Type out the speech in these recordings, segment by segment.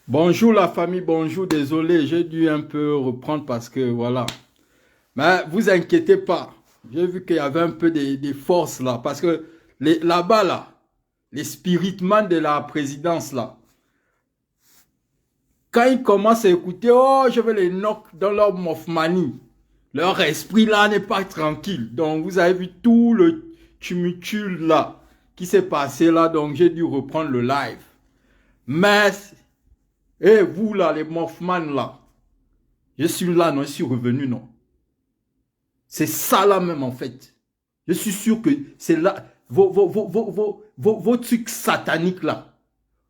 Bonjour la famille, bonjour, désolé, j'ai dû un peu reprendre parce que voilà. Mais vous inquiétez pas, j'ai vu qu'il y avait un peu des forces là, parce que là-bas là, les spiritman de la présidence là, quand ils commencent à écouter, oh je vais les knock dans leur mofmanie, leur esprit là n'est pas tranquille. Donc vous avez vu tout le tumultueux là qui s'est passé là, donc j'ai dû reprendre le live. Mais, et vous là, les mofman là, je suis là, non, je suis revenu, non. C'est ça là même en fait. Je suis sûr que c'est là, vos trucs sataniques là.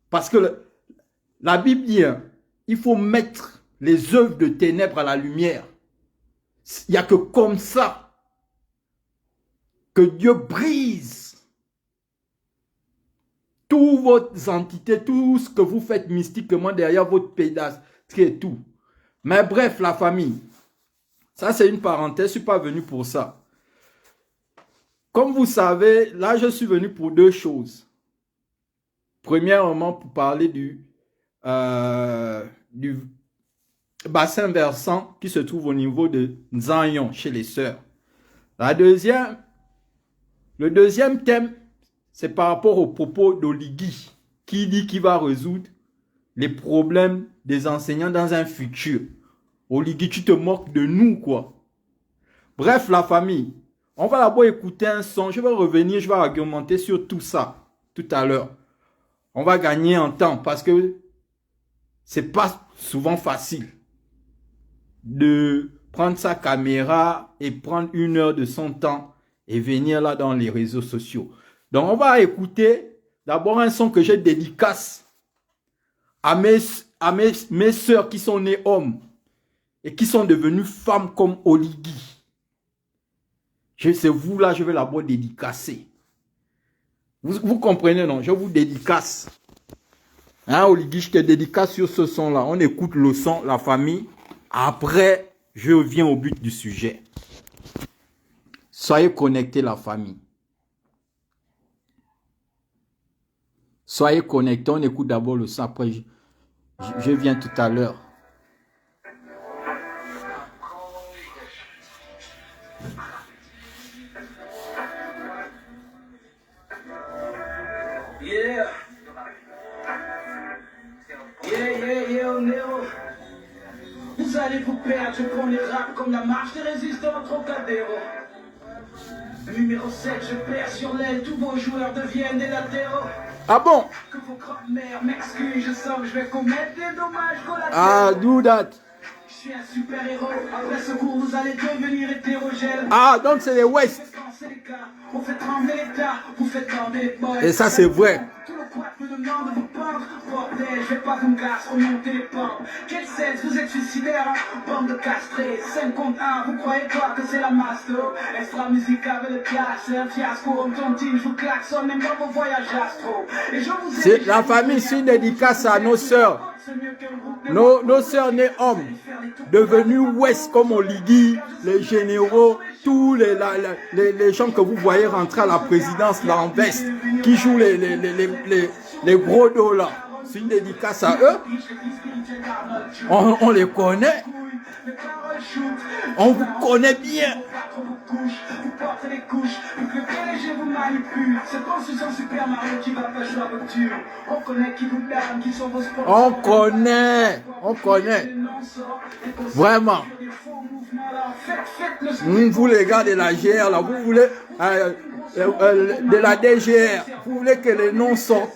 Parce que la Bible dit, hein, il faut mettre les œuvres de ténèbres à la lumière. Il n'y a que comme ça que Dieu brise toutes vos entités, tout ce que vous faites mystiquement derrière votre pédastre et tout. Mais bref, la famille, ça c'est une parenthèse, je ne suis pas venu pour ça. Comme vous savez, là je suis venu pour deux choses. Premièrement, pour parler du bassin versant qui se trouve au niveau de Nzanyon, chez les sœurs. Le deuxième thème, c'est par rapport au propos d'Oligui, qui dit qu'il va résoudre les problèmes des enseignants dans un futur. Oligui, tu te moques de nous, quoi. Bref, la famille, on va d'abord écouter un son. Je vais revenir, je vais argumenter sur tout ça tout à l'heure. On va gagner en temps parce que c'est pas souvent facile de prendre sa caméra et prendre 1 heure de son temps et venir là dans les réseaux sociaux. Donc on va écouter d'abord un son que j'ai dédicace à mes sœurs qui sont nées hommes et qui sont devenues femmes comme Oligui. C'est vous là, je vais d'abord dédicacer. Vous comprenez, non? Je vous dédicace. Hein, Oligui, je te dédicace sur ce son-là. On écoute le son, la famille. Après, je viens au but du sujet. Soyez connectés, la famille. Soyez connectés. On écoute d'abord le son. Après, je viens tout à l'heure. Yeah. Yeah, Nero. Vous allez vous perdre, je prends les raps comme la marche des résistants au Trocadéro. Numéro 7, je perds sur l'aile, tous vos joueurs deviennent des latéraux. Ah bon? Que vos grands-mères m'excusent, je sens que je vais commettre des dommages collatéraux. Ah, do that. Je suis un super-héros, après ce cours vous allez devenir hétérogène. Ah, donc c'est les West. On fait trembler l'État, vous faites trembler les boys. Et ça c'est vrai. Tout le quad me demande de vous pendre. Bordel, je vais pas comme glace remonter les pentes. Quel sens, vous êtes suicidaire, hein? Bande de castrés, 5 contre 1, vous croyez quoi que c'est la master? Extra musique avec le clash, c'est un fiasco. On tontine, je vous klaxonne même dans vos voyages astro. Et je vous C'est la famille, c'est une dédicace à nos sœurs. Nos sœurs nées hommes, devenues West comme Oligui, les généraux, tous les gens que vous voyez rentrer à la présidence là en veste, qui jouent les gros dos là. C'est une dédicace à eux. On les connaît. On vous connaît bien. On connaît. Vraiment. Vous les gars de la GR là, vous voulez de la DGR, vous voulez que les noms sortent.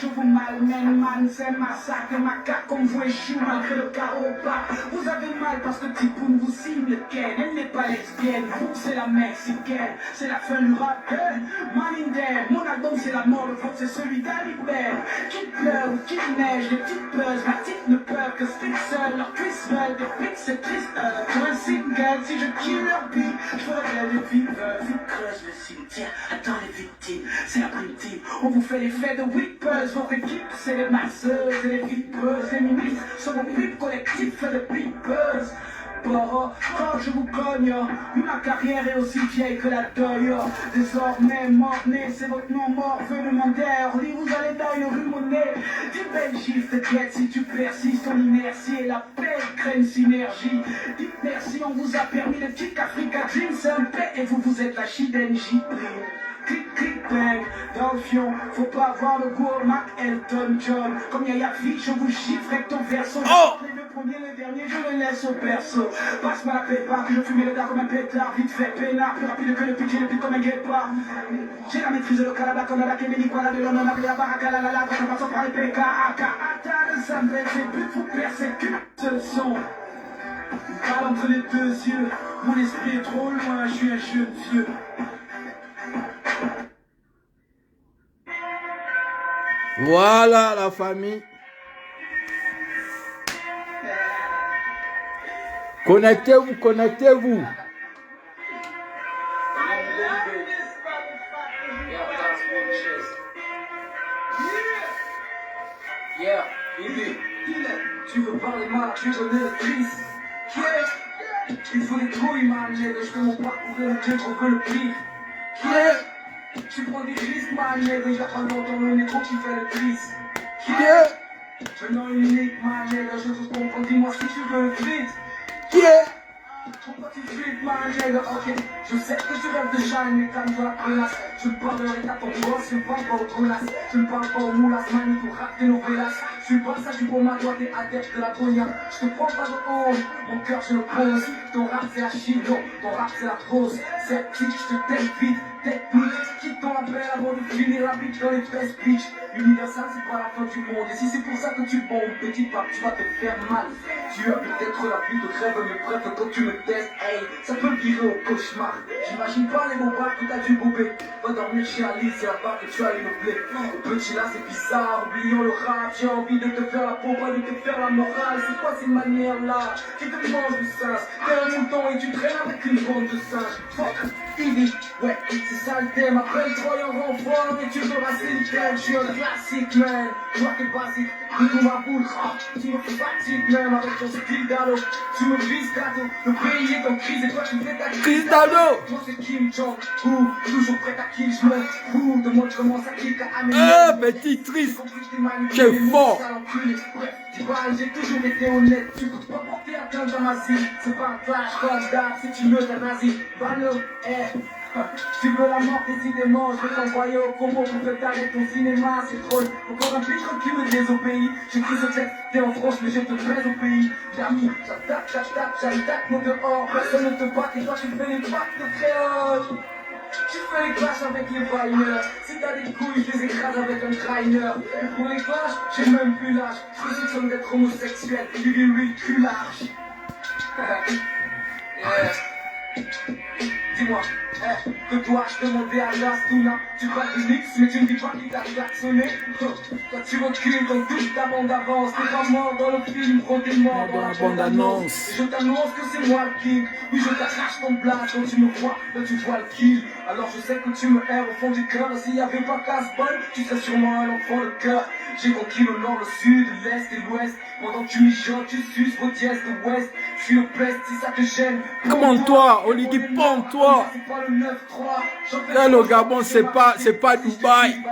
Je vous malmène, man, c'est massacre, macaque, on vous échoue malgré le carreau au bas. Vous avez mal parce que Tipoun vous cible Ken. Elle n'est pas lesbienne, vous c'est la mexicaine. C'est la fin du rap, man in there. Mon album c'est la mort, le vôtre c'est celui d'Alibert. Qui pleure ou qui neige, les petites buzz, ma petite ne peuvent que speak seul. Leur cuisse veulent des pics, c'est triste. Pour un single, si je kill leur beat, je ferai des viveurs. Vous creuse le cimetière, attends les victimes, c'est la prime team. On vous fait l'effet de whippers. Votre équipe, c'est les masseuses et les vipeuses. Les ministres sont vos pipes collectifs de pipeuses. Bon, quand je vous cogne, ma carrière est aussi vieille que la deuil. Désormais, mort-né, c'est votre nom mort, venez demander. Lit, vous allez dans une rue monnaie. 10 belle gifle te guette si tu persistes. Ton inertie et la paix crée une synergie. Dites merci, on vous a permis le kick Africa Dream. Seul paix et vous êtes la Shidenji. Clic, clic, bang, dans le fion, faut pas avoir le goût au Mac, Elton John. Comme Yaya Fitch, je vous chiffre avec ton verso. Les deux premiers, les derniers, je les laisse au perso. Passe-moi la pépa, puis je fume le dard comme un pétard. Vite fait, peinard, plus rapide que le piqué, le pique comme un guépard. J'ai la maîtrise de le Canada, Canada, Kéméni, Kuala de l'homme, la baraka, la en passant par les PK, AK, Ata, le Sandel, c'est but, vous persécute ce son. Parle entre les deux yeux, mon esprit est trop loin, je suis un jeune vieux. Voilà la famille. Connectez-vous, connectez-vous. Yeah, tu veux parler mal, tu veux donner le fils. Il faut des couilles, man, je fais mon parcours et le Dieu qu'on veut le pire. Tu prends des risques, man, y'a pas longtemps, le négro qui fait le triste. Maintenant unique, man, je te comprends, dis-moi si tu veux le vite. Pourquoi tu flippes, man, ok. Je sais que tu rêves de shine, mais calme-toi la connasse. Je ne parlerai qu'à ton boss, je ne parle pas aux connasses. Je ne parle pas aux moulasses, man, il faut rapper nos vélas. Je suis pas ça, du bon ma toi, t'es adepte de la bonia. Je te prends pas de honte, mon cœur je le pose. Ton rap c'est la chino, ton rap c'est la pose. C'est petit, je te t'aime vite, technique. Quitte ton appel avant de finir la bite dans les best bitch. Universal c'est pas la fin du monde. Et si c'est pour ça que tu bombes, petit pape, tu vas te faire mal. Tu as peut-être la vie de rêve, mais bref, quand tu me testes, hey, ça peut virer au cauchemar. J'imagine pas les mots bas que t'as dû gober. Va dormir chez Alice, c'est là-bas que tu as une plaie. Le petit là c'est bizarre, oublions le rap. J'ai envie de te faire la peau, pas de te faire la morale. C'est quoi ces manières là qui te mangent du sens? T'es un mouton et tu traînes avec une bande de singes. Fuck, Ivy, ouais, c'est ça le thème. Après le troyen renfort et tu veux rasser le thème. Je suis un classique man, toi t'es basique. Plutôt ma boule, tu me fatigues même avec ton style d'alo. Tu me vises d'ado, le pays est en crise et toi tu fais ta crise d'ado. Moi c'est Kim Jong-un, toujours prêt à kill, je me fous. Demande comment ça kick à amener. Petit triste, c'est fort. Bref, tu parles, j'ai toujours été honnête. Tu peux pas porter atteinte à ma vie. C'est pas un clash comme d'hab, si tu veux t'es nazi. Bano, tu veux la mort décidément, je vais t'envoyer au Congo pour te tailler ton cinéma, c'est drôle. Encore un pic quand tu me désobéis. J'écris ce texte, t'es en France mais je te plaise au pays. J'aime, j'attaque mon dehors. Personne ne te bat et toi tu fais les packs de créole. Tu fais les clashs avec les bailleurs. Si t'as des couilles, je les écrase avec un trainer. Et pour les clashs, j'ai même plus l'âge. Je suis soupçonne d'être homosexuel, du véhiculage. Dis-moi, que dois-je demander à l'Astuna? Tu parles de mix, mais tu ne dis pas qu'il t'a klaxonné. Toi tu recules dans toute ta bande avance. T'es pas mort dans le film, prends tes morts dans la bande annonce. Je t'annonce que c'est moi le king. Oui, je t'arrache ton blast. Quand tu me vois, là tu vois le kill. Alors je sais que tu me hais au fond du cœur. S'il y avait pas casse-bonne, tu serais sûrement un enfant de cœur. J'ai conquis le nord, le sud, l'est et l'ouest. Pendant que tu mijotes, tu suces vos dièses de ouest. Je suis le best, si ça te gêne. Comment-toi, Oligui, pends-toi. Le Gabon, c'est pas Dubaï.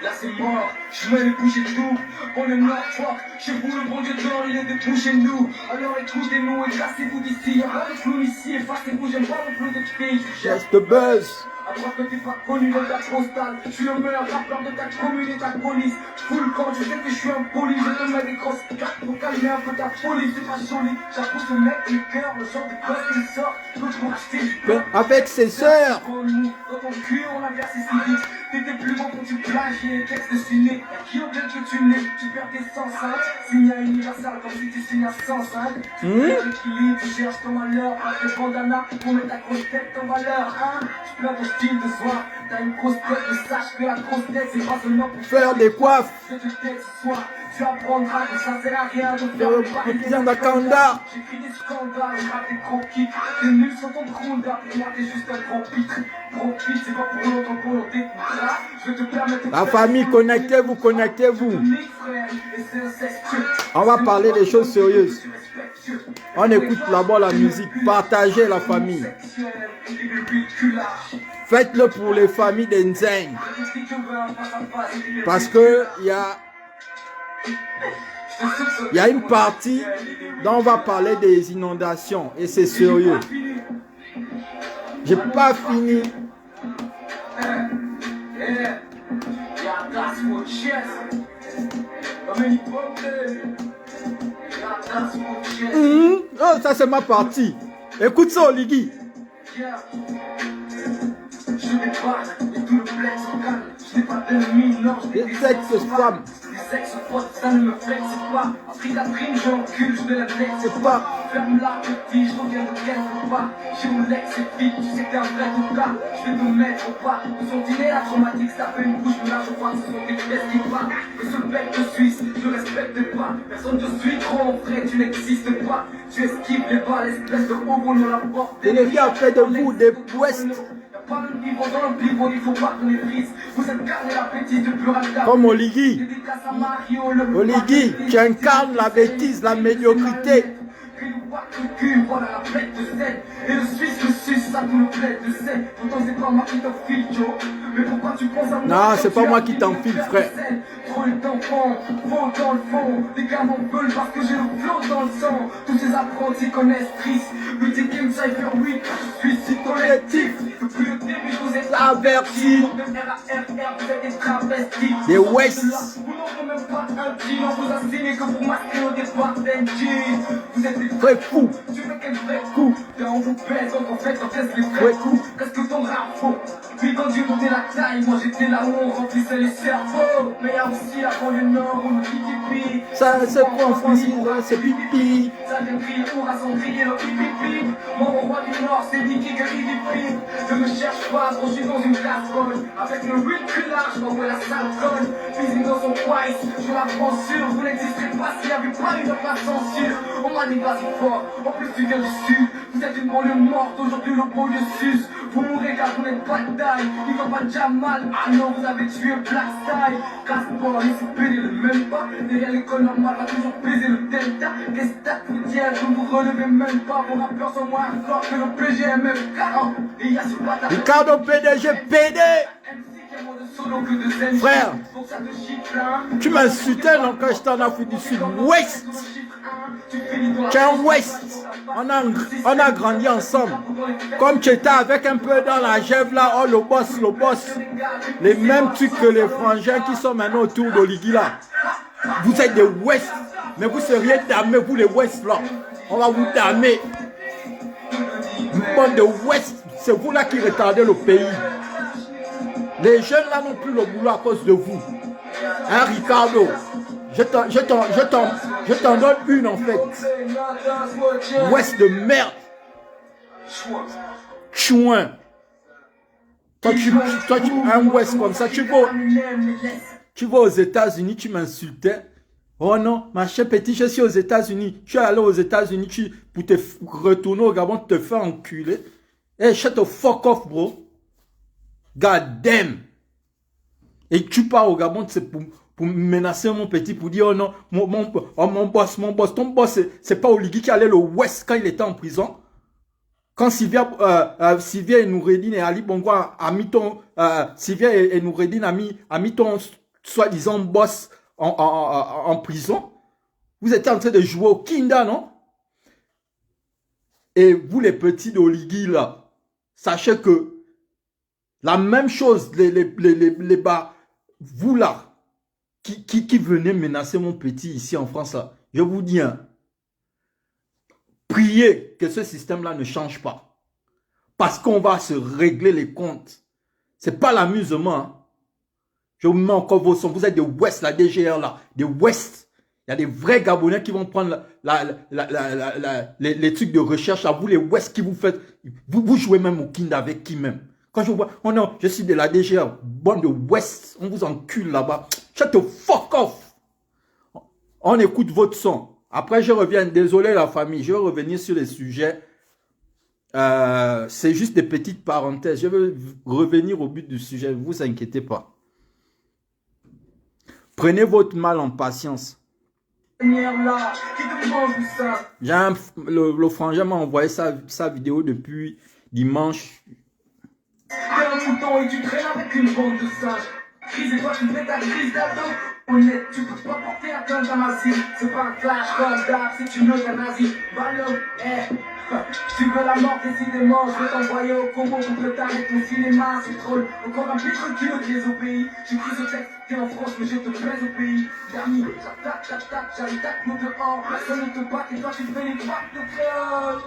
Là c'est mort, je mets les bougies tout. On est mort, fuck. Chez vous, le bon Dieu d'or, il est debout chez nous. Alors écoutez-nous et cassez-vous d'ici. Y'a pas de clown ici, effacez-vous, j'aime pas le flou de filles. Just the buzz. À croire que t'es pas connu dans ta postale. Je suis le meilleur rappeur de ta commune et ta police. Full camp, tu sais que je suis impoli. Je te mets des grosses cartes pour calmer un peu ta folie. C'est pas joli, j'avoue ce mec, les cœurs, le genre de gosse qui sort. L'autre pour acheter du pain. Avec ses sœurs. Dans ton cul, on a versé si vite. T'étais plus bon quand tu plagiais les textes ciné. Qui ont bien que tu n'es, tu perds tes 105. Signe à Universal comme si tu signes à 105. Tu perds l'équilibre, tu cherches ton malheur. Pas tes bandanas pour mettre ta grosse tête en valeur, hein. Tu plains ton style de soir. T'as une grosse tête, mais sache que la grosse tête c'est pas seulement pour faire des coiffes. Je te tête ce soir. Tu apprendras que ça sert à rien de faire le quotidien d'Akanda. J'écris des scandales, je rappe des gros kicks. T'es nul sur ton trône-là, pour moi t'es juste un gros pitre. Gros pitre, c'est pas pour longtemps qu'on le découvre. Je vais te permettre de la famille, connectez-vous, connectez-vous. On va parler des choses sérieuses. On écoute là-bas la musique. Partagez la famille. Faites-le pour les familles d'Enzeng. Parce que il y a une partie dont on va parler des inondations. Et c'est sérieux. J'ai pas fini. Oh, ça c'est ma partie. Écoute ça, Oligui. Je débarque et tout le bled se calme. Je n'ai pas d'ennemis, non, je Les sexes-femmes. Les ex-potes, ça ne me flexe pas. Pris la prime, je recule, je ne la laisse pas. Ferme-la, petit, je reviens de quelque part. J'ai mon ex, c'est vite, tu sais que t'es un vrai tocard. Je vais te mettre au pas. De son dîner, la traumatique, ça fait une couche, mais là, je crois que ce sont des pièces qui partent. Et ce bec de Suisse, je respecte pas. Personne ne suis trop en vrai, tu n'existes pas. Tu esquives les balles, espèce de homo, nous la porte. Et les gars, fait de vous des ouest. Pas le niveau dans le pivot, il faut pas qu'on les brise. Vous incarnez la bêtise du pluralisme. Comme Oligui. Oligui, tu incarnes la bêtise, la médiocrité. Voilà la bête de scène. Et le Suisse le suce, ça tout le plaît de scène. Pourtant c'est pas moi qui t'enfile, Joe. Mais pourquoi tu penses à moi? Non, c'est pas moi qui t'enfile, frère. Trop d'enfants, vont dans le fond. Les gars m'en veulent parce que j'ai le flot dans le sang. Tous ces apprentis connaissent triste. Le game Cypher 8, suicide collectif. Depuis le début, je vous ai averti. Des West. Vous n'aurez même pas un deal. On vous a signé que pour masquer au départ d'un jean. Vous êtes des Vrai fou. tu veux quel vrai coup? Quand on vous pèse, donc en fait on teste les vrais coups. Qu'est-ce que ton rap faux? Puis quand Dieu montait la taille, moi j'étais là où on remplissait les cerveaux. Mais y'a aussi la banlieue nord où le pipi. Ça c'est quoi en français? C'est pipi. Ça vient crier pour rassembler le pipi. Moi au roi du nord c'est Nicky que pipi. Ne me cherche pas, gros, je suis dans une casserole. Avec le reculage, j'envoie la sale conne. Pisine dans son twice, je la prends sûre. Vous n'existerez pas s'il n'y avait pas eu de pas censure. On m'a dit vas-y fort, en plus tu viens du sud. Vous êtes une banlieue morte, aujourd'hui le beau de sus. Vous mourrez car vous n'êtes pas de taille. Il va pas déjà mal, ah non vous avez tué Black Style. Casse-toi, laissez péter le même pas. Derrière l'école normale va toujours peser le delta. Qu'est-ce que vous dire, vous vous relevez même pas. Vos rappeurs sont moins forts que le PGMFK. Et y'a ce bâtard Ricardo PDG PD. Frère, tu m'insultais non, quand j'étais en Afrique du Sud. Ouest. Tu es un Ouest. On a grandi ensemble. Comme tu étais avec un peu dans la gève là, oh le boss, le boss. Les mêmes trucs que les frangins qui sont maintenant autour d'Oligui là. Vous êtes des Ouest. Mais vous seriez damnés, vous les Ouest là. On va vous damer. Une bande de Ouest. C'est vous là qui retardez le pays. Les jeunes là n'ont plus le boulot à cause de vous. Hein, Ricardo? Je t'en donne une en fait. Ouest de merde. Chouin. Toi, un Ouest comme ça, tu vas aux États-Unis, tu m'insultais. Oh non, ma chère petit, je suis aux États-Unis. Tu es allé aux États-Unis pour te retourner au Gabon, te faire enculer. Hey, shut the fuck off, bro. God damn. Et tu pars au Gabon, c'est pour menacer mon petit, pour dire, oh non, mon boss. Ton boss, c'est pas Oligui qui allait le Ouest quand il était en prison. Quand Sylvia et Noureddine et Ali Bongo a mis ton, Sylvia et Noureddine a mis ton soi-disant boss en prison. Vous étiez en train de jouer au Kinda, non? Et vous les petits d'Oligui là, sachez que la même chose, les bas, vous là, qui venez menacer mon petit ici en France là, je vous dis, hein, priez que ce système-là ne change pas. Parce qu'on va se régler les comptes. C'est pas l'amusement. Hein. Je vous mets encore vos sons. Vous êtes des Ouest, la DGR là, des Ouest. Il y a des vrais Gabonais qui vont prendre les trucs de recherche à vous, les Ouest qui vous faites. Vous jouez même au Kind avec qui même. Quand je vois, oh non, je suis de la DGR, bande de Ouest, on vous encule là-bas. Shut the fuck off. On écoute votre son. Après, je reviens. Désolé la famille, je vais revenir sur les sujets. C'est juste des petites parenthèses. Je vais revenir au but du sujet, ne vous inquiétez pas. Prenez votre mal en patience. Le frangin m'a envoyé sa vidéo depuis dimanche. T'es un mouton et tu traînes avec une bande de singes. Crise et toi tu fais ta crise d'ado. Honnête, tu peux pas porter atteinte à ma cible. C'est pas un clash comme d'hab si tu nazi. Ballot, tu veux la mort décidément. Je vais t'envoyer au Congo pour que t'arrêtes ton cinéma. C'est drôle, encore un pitre kilo qui les obéit. J'écris ce texte, t'es en France mais je te plaise au pays. Dernier, j'attaque, j'attaque nous dehors. Personne ne te bat et toi tu fais les packs de créole.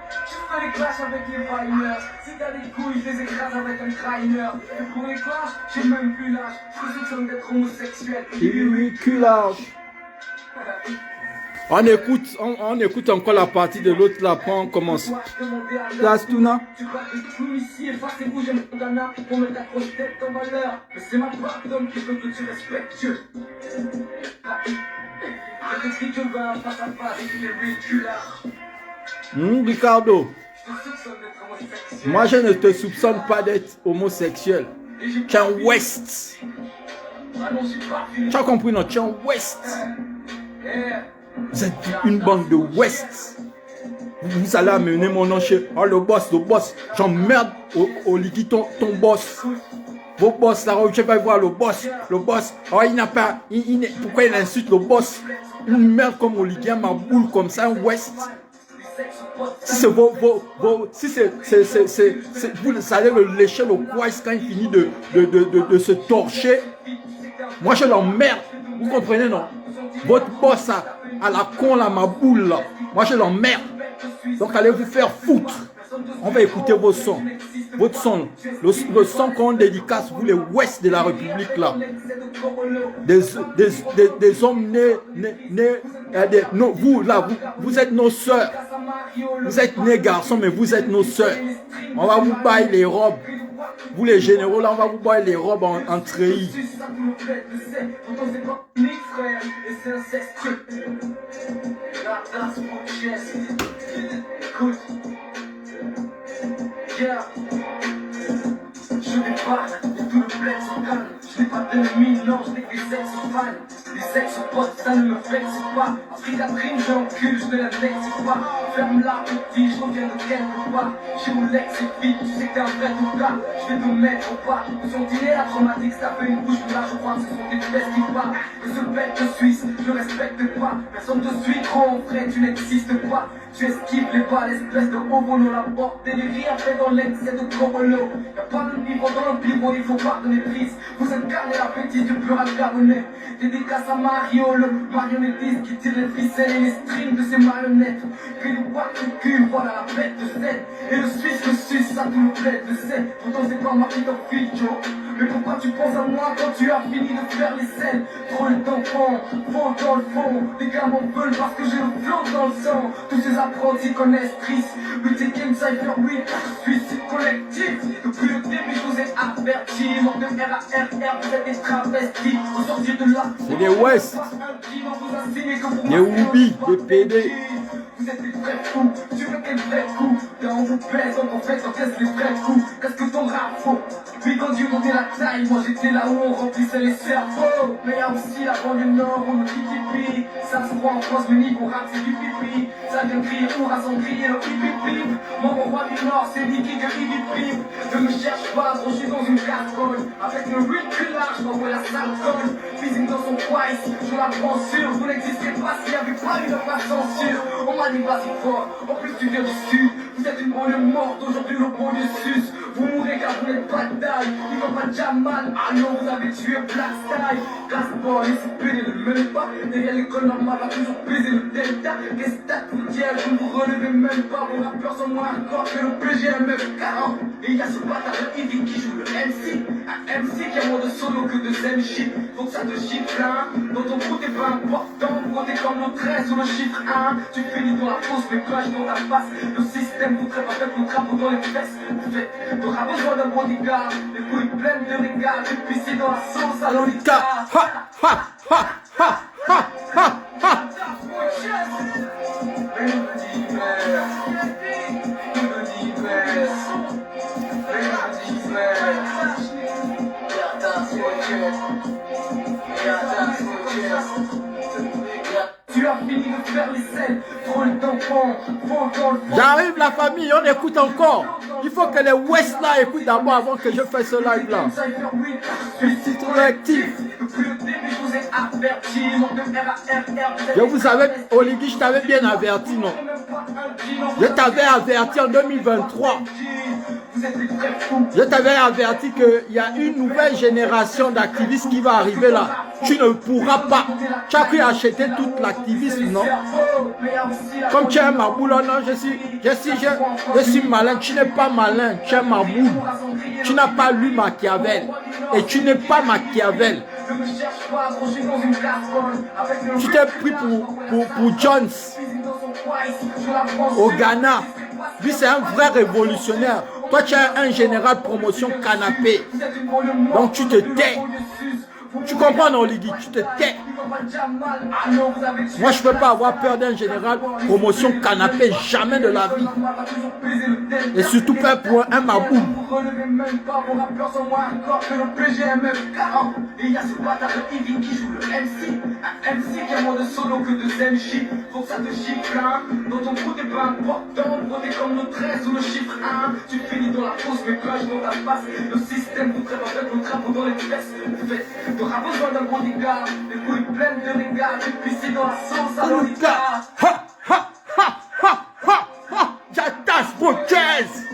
Tu fais les clashs avec les fighters. Si t'as des couilles, je les écrase avec un trainer. Et pour les clashs, j'ai même plus l'âge. Je te soupçonne d'être homosexuel. Ridiculage. On écoute encore la partie de l'autre là, après on commence. Place Tuna. Tu vas de tout ici, effacez-vous, j'ai mon dana pour mettre ta grosse tête en valeur. Mais c'est ma part d'homme qui veut que tu respectes Dieu. Je te dis que va face à face avec les ridiculaires. Ricardo, moi je ne te soupçonne pas d'être homosexuel. Tu es un West. Tu as compris, non? Tu es un West. Vous êtes une bande de West. Vous allez amener mon nom chez... Oh, le boss. J'emmerde au Ligui ton boss. Vos boss là, je vais voir le boss. Oh, il n'a pas... pourquoi il insulte le boss? Une merde comme Oligui, ma boule comme ça, un West. Si c'est vous allez le lécher le poids quand il finit de se torcher. Moi je l'emmerde. Vous comprenez, non? Votre boss à la con là, ma boule là. Moi je l'emmerde. Donc allez vous faire foutre. On va écouter vos sons. Votre son. Le son qu'on dédicace, vous les Ouest de la République là. Des hommes nés. Non, vous là, vous êtes nos sœurs. Vous êtes nés garçons, mais vous êtes nos sœurs. On va vous bailler les robes. Vous les généraux là, on va vous bailler les robes en treillis. Je débarque et tout le bled se calme. Je n'ai pas d'ennemis, non, je n'ai que des ex-fans. Les ex-potes, ça ne me flexe pas. Après Catherine, j'encule, je ne la flexe pas. Ferme-la, petit, je reviens de quelque part. J'ai mon ex et vite, tu sais que t'es un vrai tout cas. Je vais te mettre au pas. Son dîner, la traumatique, ça fait une bouche, là, je crois que ce sont tes fesses qui parlent. Le seul bête de Suisse, je respecte pas. Personne te suit, trop en vrai, tu n'existes pas. Tu esquives les balles, espèce de homono, la porte des rires fait dans l'excès de Corolo. Y'a pas de niveau dans le pivot, il faut pardonner prise. Vous incarnez l'appétit du plural carboné. Dédicace à Mario, le marionnettiste qui tire les ficelles et les strings de ses marionnettes. Puis le bois de cul, voilà la bête de scène. Et le Suisse, le Suisse, ça tout le plaît de scène. Pourtant c'est pas marqué dans Ficho. Mais pourquoi tu penses à moi quand tu as fini de faire les scènes? Trop d'enfants, faux dans le fond. Les gars m'en veulent parce que j'ai le flot dans le sang. Tous ces apprentis connaissent Triss. 8 et Game Cypher 8, suicide collectif. Depuis le début je vous ai averti. Mort de RARR, vous êtes des travestis. Au sortir de là, c'est des West. Des Woubi, des PD. Vous êtes des vrais fous, tu veux quel vrai coup? Quand on vous pèse, on fait encaisse les vrais coups. Qu'est-ce que ton rap faut? Puis quand Dieu montait la taille, moi j'étais là où on remplissait les cerveaux. Mais y'a aussi la banlieue nord, on nous pipi. Ça se croit en France, mais niveau rap c'est du pipi. Ça vient crier pour à son crier le hip. Mon roi du nord, c'est Niki de hip. Ne me cherche pas, gros, je suis dans une casserole. Avec le reculage, j'envoie la sale colle. Physique dans son twice, je la prends sûre. Vous n'existez pas s'il n'y avait pas eu de pas censure. On m'a dit vas-y fort, en plus tu viens du sud. Vous êtes une banlieue morte, aujourd'hui le banlieue sus. Vous mourrez car vous n'êtes pas de taille. Il va pas déjà mal, ah non vous avez tué Black Style. Glassboy, il s'est pédé le même pas. Derrière l'école normale va toujours baiser le delta. Les stats vous tiennent, vous ne vous relevez même pas. Vos rappeurs sont moins hardcore que le PGMF40. Et il y a ce bâtard de Ivy qui joue le MC. Un MC qui a moins de solo que de zen shit. Donc ça te gifle hein. Dans ton trou t'es pas important. Gros t'es comme le 13 sur le chiffre 1. Tu finis dans la fausse mais crash dans ta face. Le système vous traite avec le drapeau dans les fesses. Vous faites, t'auras besoin d'un bodyguard. Les couilles pleines de régal. Et puis c'est dans la sauce à l'olita. Ha ha ha ha ha ha ha. Tu as fini de faire les scènes. Trop le temps J'arrive la famille, on écoute encore. Il faut que les West là écoutent d'abord avant que je fasse ce live là. Trop actif. Je vous avais, Oligui, je t'avais bien averti, non? Je t'avais averti en 2023. Je t'avais averti qu'il y a une nouvelle génération d'activistes qui va arriver là. Tu ne pourras pas. Tu as pu acheter toute l'activisme, non? Comme tu es un mabou là, non? Je suis malin. Tu n'es pas malin. Tu es un mabou. Tu n'as pas lu Machiavel. Et tu n'es pas Machiavel. Tu t'es pris pour Jones au Ghana. Lui, c'est un vrai révolutionnaire. Toi, tu es un général promotion canapé. Donc, tu te tais. Tu comprends, non, Oligui? Tu te tais. Moi, je ne peux pas avoir peur d'un général promotion canapé. Jamais de la vie. Et surtout pas pour un mabou. Et il y a ce bâtard de Ivy qui joue le MC. Un MC qui a moins de solo que de Zenji. Faut que ça te gifle, hein. Dans ton trou, t'es pas important. Gros, t'es comme le 13 ou le chiffre 1. Tu finis dans la pause, mais plage dans ta face. Le système vous traite avec le drapeau dans les fesses. T'auras besoin d'un grand dégât. Les couilles pleines de dégâts. Tu pisses dans la sauce à l'Olika. Ha, ha, ha, ha, ha, ha. J'attache vos chaises.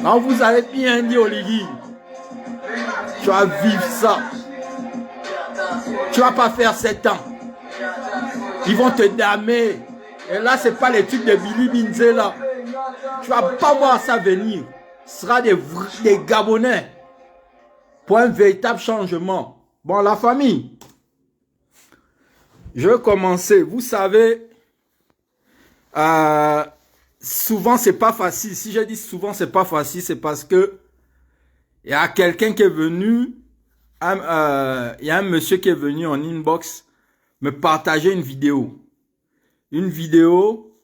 Non, vous avez bien dit, Oligui. Tu vas vivre ça. Tu vas pas faire 7 ans. Ils vont te damer. Et là, c'est pas les trucs de Billy Binze là. Tu vas pas voir ça venir. Ce sera des Gabonais. Pour un véritable changement. Bon, la famille. Je vais commencer. Vous savez, souvent, c'est pas facile. Si je dis souvent, c'est pas facile, c'est parce que il y a quelqu'un qui est venu, il y a un monsieur qui est venu en inbox me partager une vidéo. Une vidéo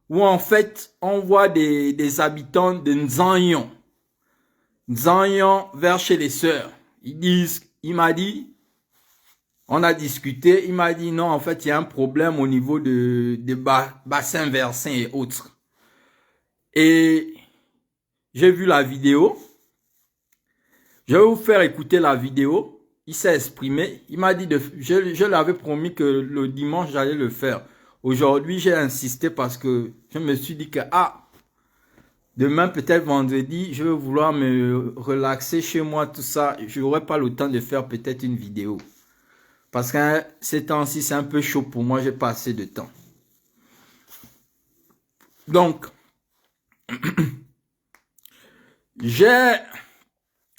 où en fait, on voit des habitants de Nzanyon. Nzanyon vers chez les sœurs. Il m'a dit, on a discuté, il m'a dit non, en fait, il y a un problème au niveau des bassins versants et autres. Et j'ai vu la vidéo. Je vais vous faire écouter la vidéo. Il s'est exprimé. Il m'a dit, je l'avais promis que le dimanche, j'allais le faire. Aujourd'hui, j'ai insisté parce que je me suis dit que, demain, peut-être vendredi, je vais vouloir me relaxer chez moi, tout ça. Je n'aurai pas le temps de faire peut-être une vidéo. Parce que ces temps-ci, c'est un peu chaud pour moi. J'ai pas assez de temps. Donc, j'ai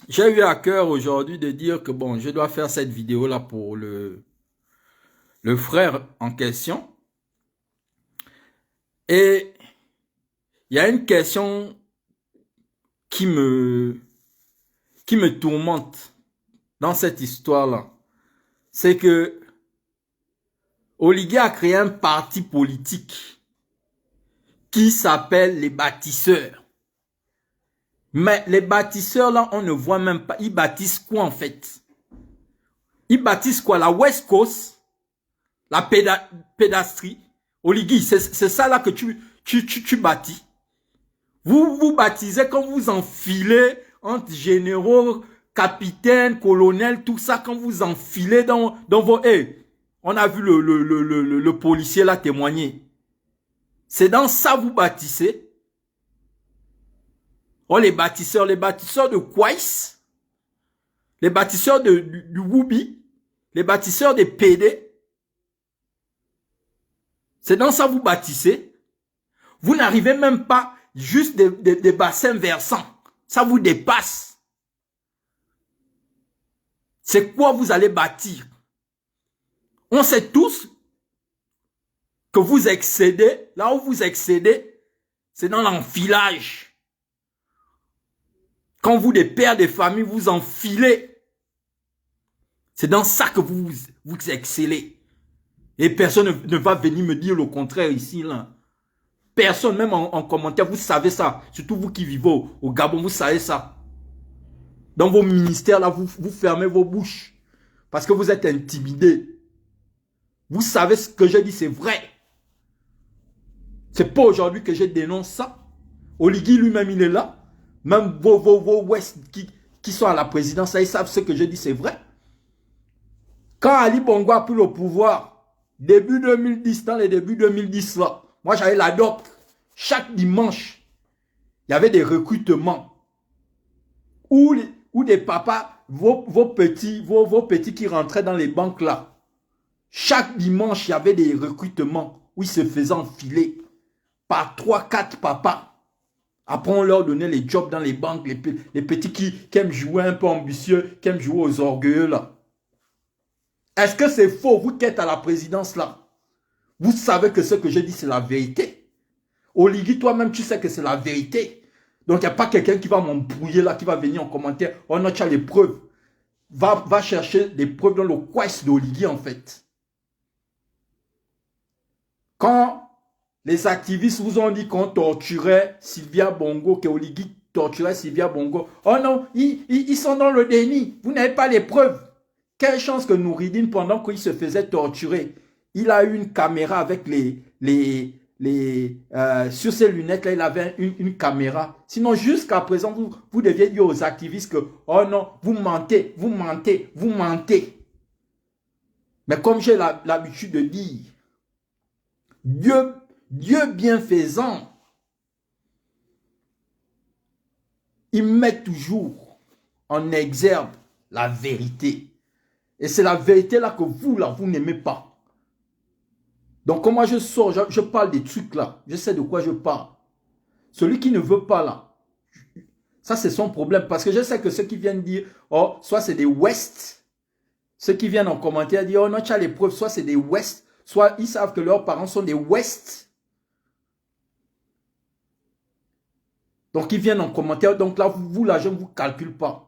eu à cœur aujourd'hui de dire que bon, je dois faire cette vidéo-là pour le frère en question. Et il y a une question qui me tourmente dans cette histoire-là. C'est que Oligui a créé un parti politique qui s'appelle les bâtisseurs. Mais les bâtisseurs, là, on ne voit même pas. Ils bâtissent quoi, en fait? Ils bâtissent quoi? La West Coast? La pédastrie? Oligui, c'est ça, là, que tu bâtis. Vous baptisez quand vous enfilez entre généraux, capitaines, colonels, tout ça, quand vous enfilez dans vos... on a vu le policier, là, témoigner. C'est dans ça vous bâtissez. Oh, les bâtisseurs de Kwais, les bâtisseurs du Woubi, les bâtisseurs des PD. C'est dans ça vous bâtissez. Vous n'arrivez même pas juste des bassins versants. Ça vous dépasse. C'est quoi vous allez bâtir? On sait tous que vous excédez, là où vous excédez, c'est dans l'enfilage. Quand vous, des pères de famille, vous enfilez, c'est dans ça que vous excellez. Et personne ne va venir me dire le contraire ici, là. Personne, même en commentaire, vous savez ça. Surtout vous qui vivez au Gabon, vous savez ça. Dans vos ministères, là, vous fermez vos bouches. Parce que vous êtes intimidés. Vous savez ce que je dis, c'est vrai. C'est pas aujourd'hui que je dénonce ça. Oligui lui-même, il est là. Même vos West qui sont à la présidence, ils savent ce que je dis, c'est vrai. Quand Ali Bongo a pris le pouvoir, début 2010, dans les débuts 2010, là, moi j'avais la dope. Chaque dimanche, il y avait des recrutements. Où des papas, vos petits qui rentraient dans les banques là. Chaque dimanche, il y avait des recrutements où ils se faisaient enfiler par 3-4 papas. Après, on leur donnait les jobs dans les banques, les petits qui aiment jouer un peu ambitieux, qui aiment jouer aux orgueilleux là. Est-ce que c'est faux, vous qui êtes à la présidence là? Vous savez que ce que je dis, c'est la vérité. Oligui, toi-même, tu sais que c'est la vérité. Donc, il n'y a pas quelqu'un qui va m'embrouiller là, qui va venir en commentaire. Oh non, tu as les preuves. Va chercher des preuves dans le quest d'Oligui, en fait. Quand les activistes vous ont dit qu'on torturait Sylvia Bongo, que Oligui torturait Sylvia Bongo, oh non, ils sont dans le déni. Vous n'avez pas les preuves. Quelle chance que Nouridine, pendant qu'il se faisait torturer, il a eu une caméra avec sur ses lunettes, là, il avait une caméra. Sinon, jusqu'à présent, vous deviez dire aux activistes que, oh non, vous mentez, vous mentez, vous mentez. Mais comme j'ai l'habitude de dire, Dieu bienfaisant, il met toujours en exergue la vérité. Et c'est la vérité là que vous n'aimez pas. Donc, quand moi je sors, je parle des trucs là. Je sais de quoi je parle. Celui qui ne veut pas là, ça c'est son problème. Parce que je sais que ceux qui viennent dire, oh, soit c'est des West. Ceux qui viennent en commentaire dire, oh non, tu as les preuves, soit c'est des West. Soit ils savent que leurs parents sont des West. Donc, ils viennent en commentaire. Donc là, vous là, je ne vous calcule pas.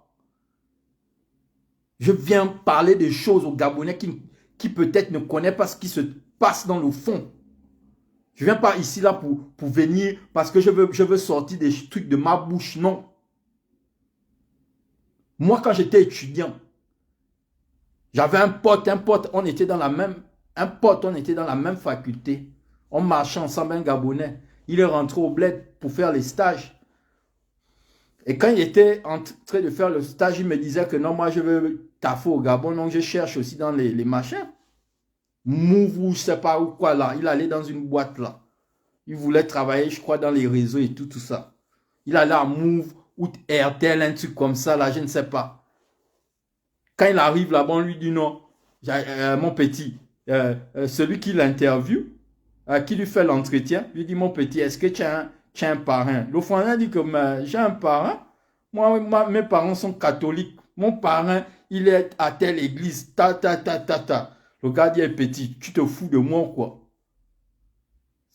Je viens parler des choses aux Gabonais qui peut-être ne connaissent pas ce qui se passe dans le fond. Je ne viens pas ici là pour venir parce que je veux sortir des trucs de ma bouche. Non. Moi, quand j'étais étudiant, j'avais un pote, on était dans la même faculté. On marchait ensemble, un Gabonais. Il est rentré au bled pour faire les stages. Et quand il était en train de faire le stage, il me disait que non, moi je veux taffer au Gabon, donc je cherche aussi dans les machins. Move ou je sais pas où quoi là. Il allait dans une boîte là. Il voulait travailler, je crois, dans les réseaux et tout ça. Il allait à Move ou RTL, un truc comme ça là, je ne sais pas. Quand il arrive là-bas, on lui dit non, mon petit, celui qui l'interviewe, qui lui fait l'entretien, lui dit mon petit, est-ce que tu as un parrain? Le Français dit que j'ai un parrain. Moi, mes parents sont catholiques. Mon parrain, il est à telle église. Le gars dit, petit, tu te fous de moi, quoi.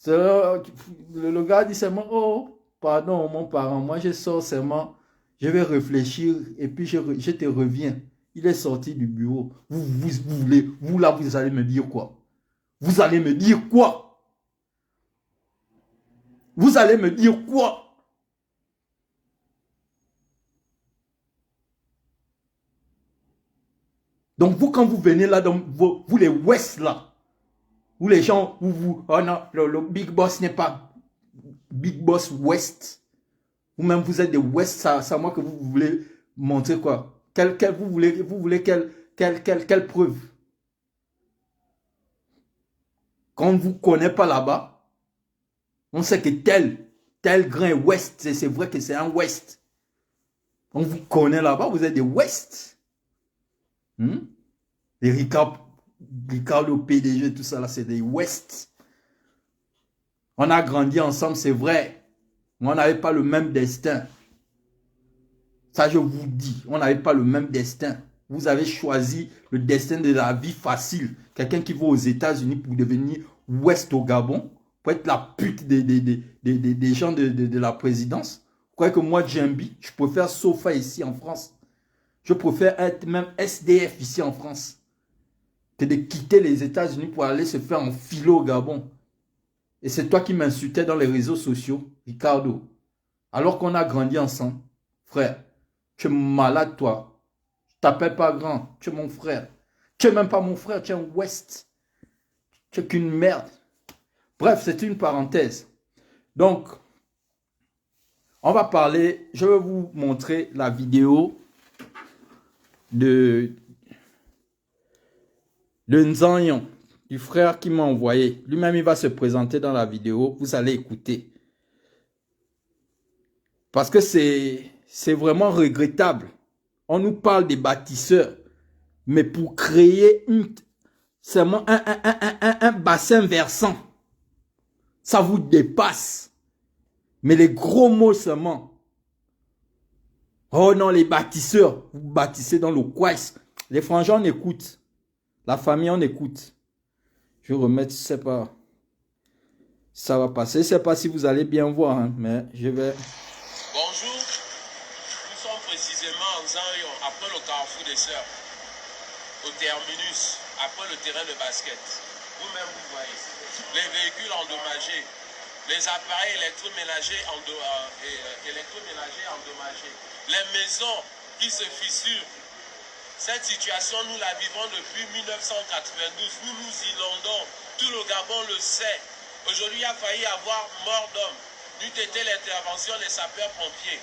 Le gars dit seulement, oh, pardon, mon parent, moi je sors seulement, je vais réfléchir et puis je te reviens. Il est sorti du bureau. Vous là, vous allez me dire quoi? Vous allez me dire quoi? Vous allez me dire quoi? Donc vous, quand vous venez là, donc, vous les West là, où les gens, oh non, le Big Boss n'est pas Big Boss West. Vous-même, vous êtes des West, c'est à moi que vous voulez montrer quoi? Vous voulez quelle preuve? Quand on ne vous connaît pas là-bas, on sait que tel grain West, c'est vrai que c'est un West. On vous connaît là-bas, vous êtes des West. Les Ricardo PDG, tout ça là, c'est des West. On a grandi ensemble, c'est vrai. Mais on n'avait pas le même destin. Ça, je vous dis, on n'avait pas le même destin. Vous avez choisi le destin de la vie facile. Quelqu'un qui va aux États-Unis pour devenir West au Gabon, pour être la pute des gens de la présidence. Vous croyez que moi, Djembi, je préfère Sofa ici en France. Je préfère être même SDF ici en France que de quitter les États-Unis pour aller se faire enfiler au Gabon. Et c'est toi qui m'insultais dans les réseaux sociaux, Ricardo. Alors qu'on a grandi ensemble. Frère, tu es malade toi. Je t'appelle pas grand, tu es mon frère. Tu es même pas mon frère, tu es un West. Tu es qu'une merde. Bref, c'est une parenthèse. Donc, on va parler, je vais vous montrer la vidéo de Nzanyon, du frère qui m'a envoyé. Lui-même, il va se présenter dans la vidéo. Vous allez écouter. Parce que c'est vraiment regrettable. On nous parle des bâtisseurs. Mais pour créer seulement un bassin versant, ça vous dépasse. Mais les gros mots seulement. Oh non, les bâtisseurs, vous bâtissez dans le Kwais. Les frangins, on écoute. La famille, on écoute. Je vais remettre, je ne sais pas. Ça va passer. Je ne sais pas si vous allez bien voir, hein, mais je vais... Bonjour. Nous sommes précisément en Zanyon, après le carrefour des Sœurs, au terminus, après le terrain de basket. Vous-même, vous voyez. Les véhicules endommagés, les appareils électroménagers endommagés, les maisons qui se fissurent. Cette situation, nous la vivons depuis 1992. Nous nous inondons. Tout le Gabon le sait. Aujourd'hui, il a failli avoir mort d'homme. N'eût été l'intervention des sapeurs-pompiers.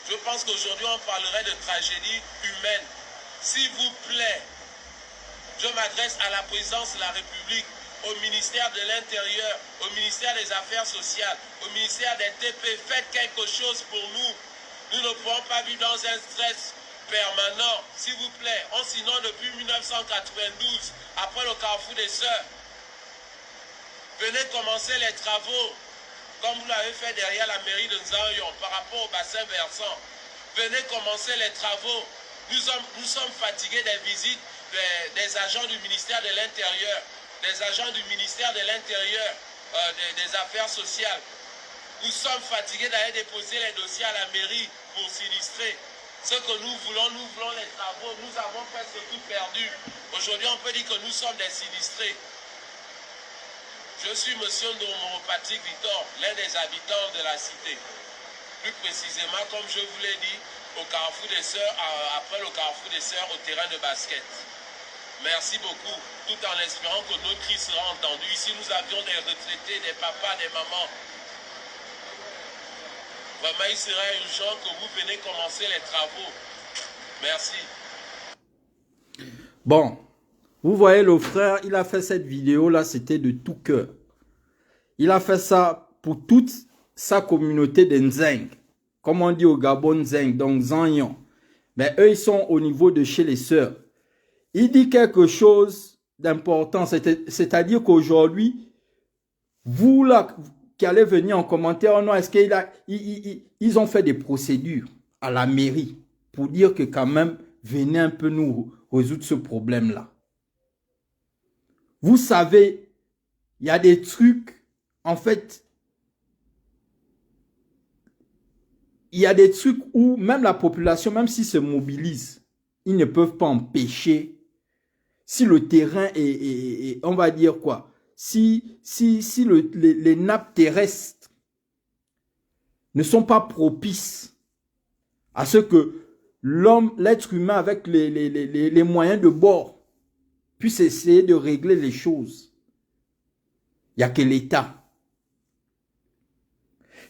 Je pense qu'aujourd'hui, on parlerait de tragédie humaine. S'il vous plaît, je m'adresse à la présidence de la République, au ministère de l'Intérieur, au ministère des Affaires sociales, au ministère des TP. Faites quelque chose pour nous. Nous ne pouvons pas vivre dans un stress permanent. S'il vous plaît, on s'inonde depuis 1992, après le carrefour des Sœurs. Venez commencer les travaux, comme vous l'avez fait derrière la mairie de Nzanyon, par rapport au bassin versant. Venez commencer les travaux. Nous sommes fatigués des visites des agents du ministère de l'Intérieur, des agents du ministère de l'Intérieur, des Affaires sociales. Nous sommes fatigués d'aller déposer les dossiers à la mairie pour s'illustrer. Ce que nous voulons les travaux. Nous avons presque tout perdu. Aujourd'hui, on peut dire que nous sommes des sinistrés. Je suis monsieur Ndomo Patrick Victor, l'un des habitants de la cité. Plus précisément, comme je vous l'ai dit, au carrefour des Sœurs, après le carrefour des Sœurs, au terrain de basket. Merci beaucoup, tout en espérant que nos cris seront entendus. Ici, nous avions des retraités, des papas, des mamans. Vraiment, il serait urgent que vous venez commencer les travaux. Merci. Bon, vous voyez le frère, il a fait cette vidéo-là, c'était de tout cœur. Il a fait ça pour toute sa communauté de Nzeng. Comme on dit au Gabon, Nzeng, donc Zanyon. Mais eux, ils sont au niveau de chez les sœurs. Il dit quelque chose d'important, c'est-à-dire qu'aujourd'hui, vous là, qui allez venir en commentaire, oh non, est-ce qu'ils ont fait des procédures à la mairie pour dire que quand même, venez un peu nous résoudre ce problème-là. Vous savez, il y a des trucs, en fait, il y a des trucs où même la population, même s'ils se mobilisent, ils ne peuvent pas empêcher, si le terrain est on va dire quoi, si les nappes terrestres ne sont pas propices à ce que l'être humain avec les moyens de bord puisse essayer de régler les choses. Il n'y a que l'État.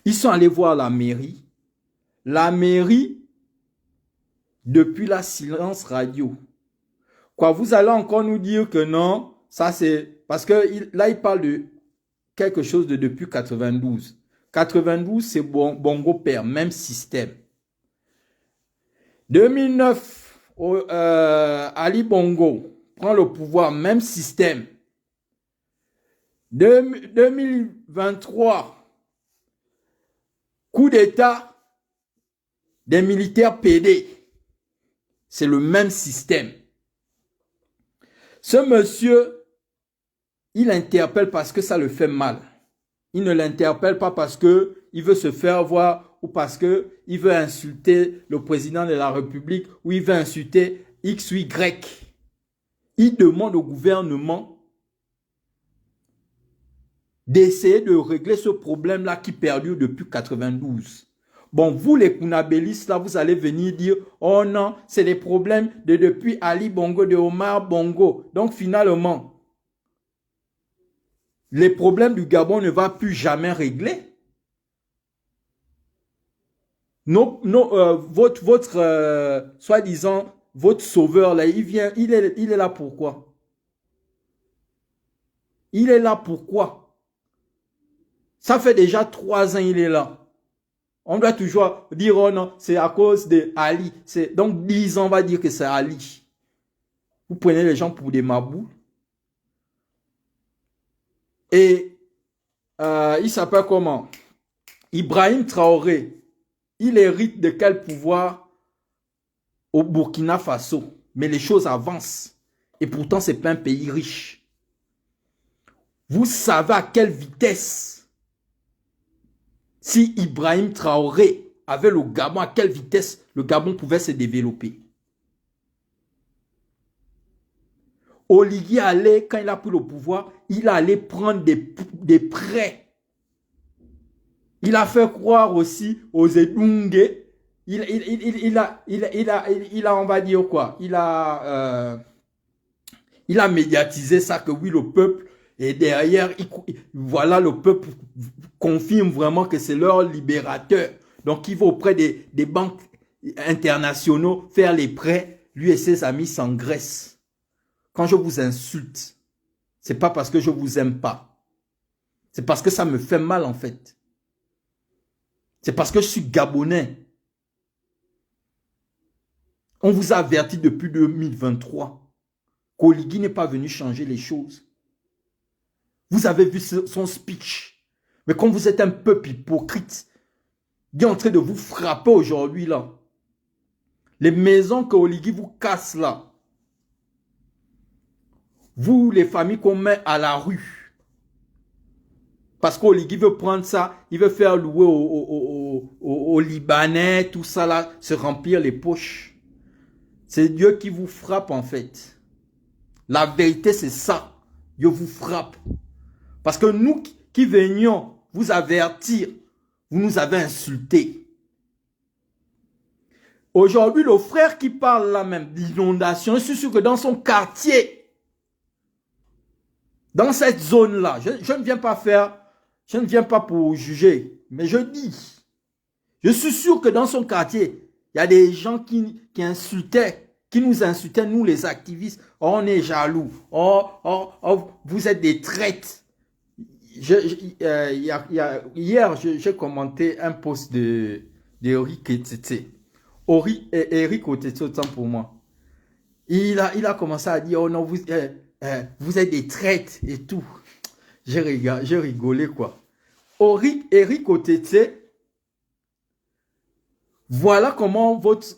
Ils sont allés voir la mairie. La mairie, depuis la silence radio. Quoi, vous allez encore nous dire que non, ça c'est... Parce que là, il parle de quelque chose de depuis 92. 92, c'est Bongo Père, même système. 2009, Ali Bongo prend le pouvoir, même système. 2023, coup d'État des militaires PD. C'est le même système. Ce monsieur, il interpelle parce que ça le fait mal. Il ne l'interpelle pas parce qu'il veut se faire voir ou parce qu'il veut insulter le président de la République ou il veut insulter X ou Y. Il demande au gouvernement d'essayer de régler ce problème-là qui perdure depuis 92. Bon, vous les Kounabélistes, là, vous allez venir dire, oh non, c'est des problèmes de depuis Ali Bongo, de Omar Bongo. Donc finalement, les problèmes du Gabon ne vont plus jamais régler. Soi-disant, votre sauveur, là, il est là pourquoi? Il est là pourquoi? Ça fait déjà 3 ans il est là. On doit toujours dire, oh non, c'est à cause de Ali. Donc 10 ans, on va dire que c'est Ali. Vous prenez les gens pour des mabous. Et il s'appelle comment? Ibrahim Traoré. Il hérite de quel pouvoir au Burkina Faso? Mais les choses avancent. Et pourtant, ce n'est pas un pays riche. Vous savez à quelle vitesse, si Ibrahim Traoré avait le Gabon, à quelle vitesse le Gabon pouvait se développer? Oligui allait, quand il a pris le pouvoir, il allait prendre des prêts. Il a fait croire aussi aux Edungue. Il a, on va dire quoi? Il a médiatisé ça que oui, le peuple est derrière. Voilà, le peuple confirme vraiment que c'est leur libérateur. Donc, il va auprès des banques internationaux faire les prêts. Lui et ses amis s'engraissent. Quand je vous insulte, c'est pas parce que je vous aime pas. C'est parce que ça me fait mal en fait. C'est parce que je suis gabonais. On vous a averti depuis 2023 qu'Oligui n'est pas venu changer les choses. Vous avez vu son speech. Mais quand vous êtes un peuple hypocrite, il est en train de vous frapper aujourd'hui là. Les maisons que Oligui vous casse là. Vous, les familles qu'on met à la rue. Parce qu'Oligui veut prendre ça, il veut faire louer aux Libanais, tout ça là, se remplir les poches. C'est Dieu qui vous frappe en fait. La vérité c'est ça. Dieu vous frappe. Parce que nous qui venions vous avertir, vous nous avez insultés. Aujourd'hui, le frère qui parle là même d'inondation, je suis sûr que dans son quartier, dans cette zone-là, je ne viens pas faire, je ne viens pas pour juger, mais je dis, je suis sûr que dans son quartier, il y a des gens qui insultaient, qui nous insultaient, nous les activistes. Oh, on est jaloux. Oh, vous êtes des traites. Hier, j'ai commenté un post de Eric Otete. Eric Otete, autant pour moi. Il a commencé à dire, oh non, vous êtes des traites et tout. J'ai rigolé, quoi. Eric Otete, voilà comment votre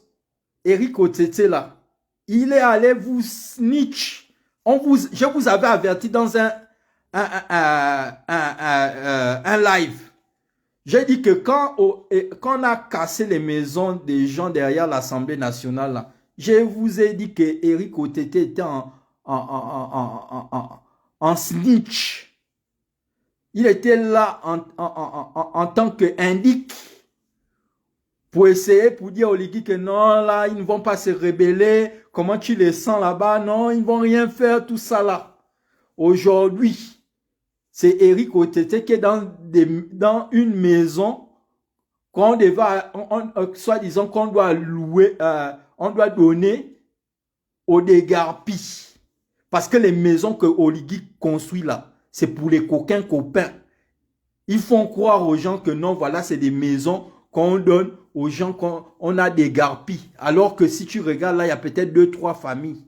Eric Otete là, il est allé vous snitch. Je vous avais averti dans un live. J'ai dit que quand on a cassé les maisons des gens derrière l'Assemblée nationale, là, je vous ai dit que Eric Otete était en snitch. Il était là en tant qu'indique pour essayer, pour dire aux Oligui que non, là, ils ne vont pas se rebeller. Comment tu les sens là-bas? Non, ils ne vont rien faire, tout ça là. Aujourd'hui, c'est Eric Otete qui est dans une maison qu'on soi-disant qu'on doit louer, on doit donner aux dégarpis. Parce que les maisons que Oligui construit là, c'est pour les coquins copains. Ils font croire aux gens que non, voilà, c'est des maisons qu'on donne aux gens qu'on a des garpis. Alors que si tu regardes là, il y a peut-être 2-3 familles.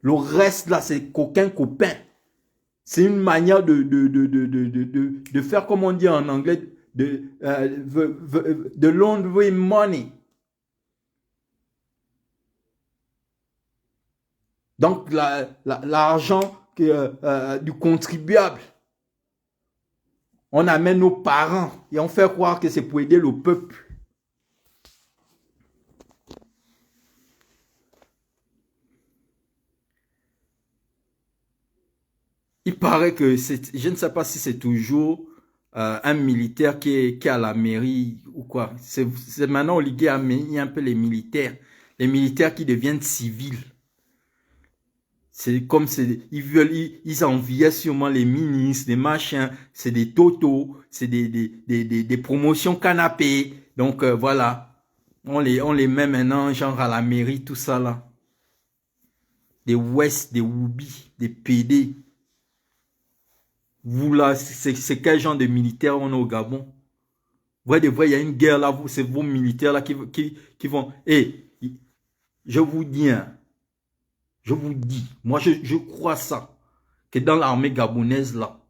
Le reste là, c'est coquins copains. C'est une manière de faire, comme on dit en anglais, de laundry money. Donc, l'argent du contribuable. On amène nos parents et on fait croire que c'est pour aider le peuple. Il paraît que je ne sais pas si c'est toujours un militaire qui est à la mairie ou quoi. C'est maintenant Oligui a mis un peu les militaires qui deviennent civils. C'est comme ils enviaient sûrement les ministres, les machins, c'est des totos, c'est des promotions canapés. Donc voilà, on les met maintenant genre à la mairie, tout ça là. Des West, des Woubi, des PD. Vous là, c'est quel genre de militaires on a au Gabon? Vrai de vrai, il y a une guerre là, c'est vos militaires là qui vont... Et je vous dis, hein, je vous dis, moi je crois ça, que dans l'armée gabonaise là,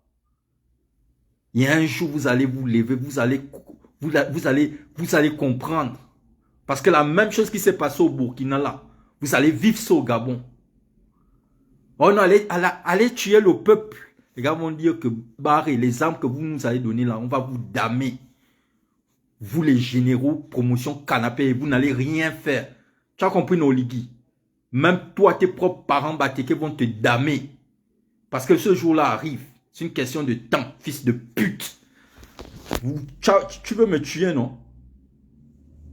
il y a un jour vous allez vous lever, vous allez comprendre. Parce que la même chose qui s'est passée au Burkina là, vous allez vivre ça au Gabon. On allait tuer le peuple. Les gars vont dire que barrez les armes que vous nous allez donner là, on va vous damer. Vous les généraux, promotion canapé, vous n'allez rien faire. Tu as compris nos ligues? Même toi, tes propres parents Batéké vont te damer. Parce que ce jour-là arrive. C'est une question de temps, fils de pute. Tu veux me tuer, non?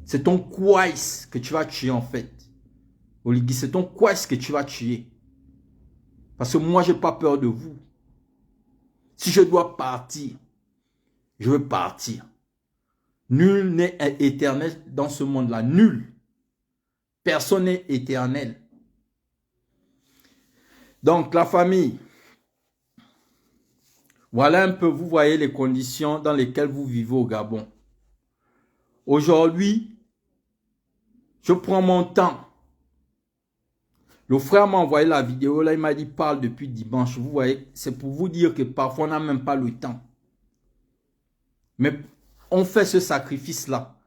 C'est ton Kwais que tu vas tuer en fait. Oligui, c'est ton Kwais que tu vas tuer. Parce que moi, je n'ai pas peur de vous. Si je dois partir, je veux partir. Nul n'est éternel dans ce monde-là. Nul. Personne n'est éternel. Donc, la famille, voilà un peu, vous voyez les conditions dans lesquelles vous vivez au Gabon. Aujourd'hui, je prends mon temps. Le frère m'a envoyé la vidéo, là, il m'a dit, parle depuis dimanche. Vous voyez, c'est pour vous dire que parfois, on n'a même pas le temps. Mais on fait ce sacrifice-là.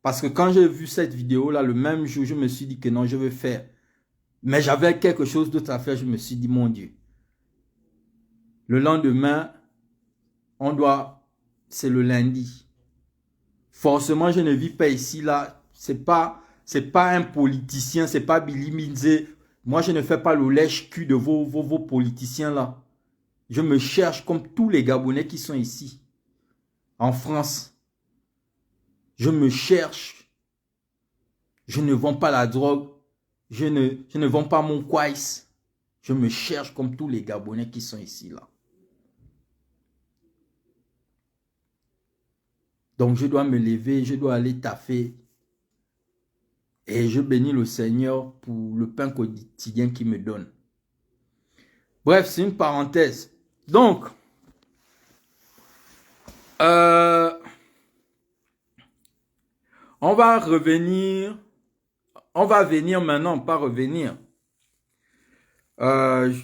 Parce que quand j'ai vu cette vidéo-là, le même jour, je me suis dit que non, je vais faire. Mais j'avais quelque chose d'autre à faire, je me suis dit, mon Dieu. Le lendemain, c'est le lundi. Forcément, je ne vis pas ici, là. C'est pas un politicien, c'est pas Billy Minze. Moi, je ne fais pas le lèche-cul de vos politiciens, là. Je me cherche comme tous les Gabonais qui sont ici, en France. Je me cherche. Je ne vends pas la drogue. Je ne vends pas mon Kwais. Je me cherche comme tous les Gabonais qui sont ici, là. Donc, je dois me lever, je dois aller taffer. Et je bénis le Seigneur pour le pain quotidien qu'il me donne. Bref, c'est une parenthèse. Donc, on va revenir. On va venir maintenant, pas revenir.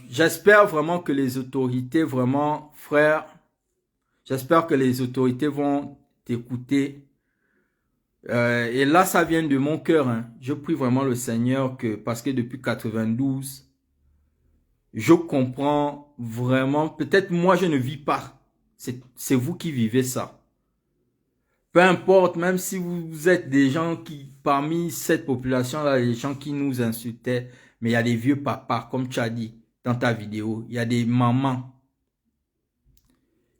J'espère vraiment que les autorités, vraiment, frère, j'espère que les autorités vont t'écouter. Et là, ça vient de mon cœur. Hein. Je prie vraiment le Seigneur que, parce que depuis 92, je comprends vraiment, peut-être moi je ne vis pas. C'est vous qui vivez ça. Peu importe, même si vous êtes des gens qui, parmi cette population-là, les gens qui nous insultaient, mais il y a des vieux papas, comme tu as dit dans ta vidéo, il y a des mamans,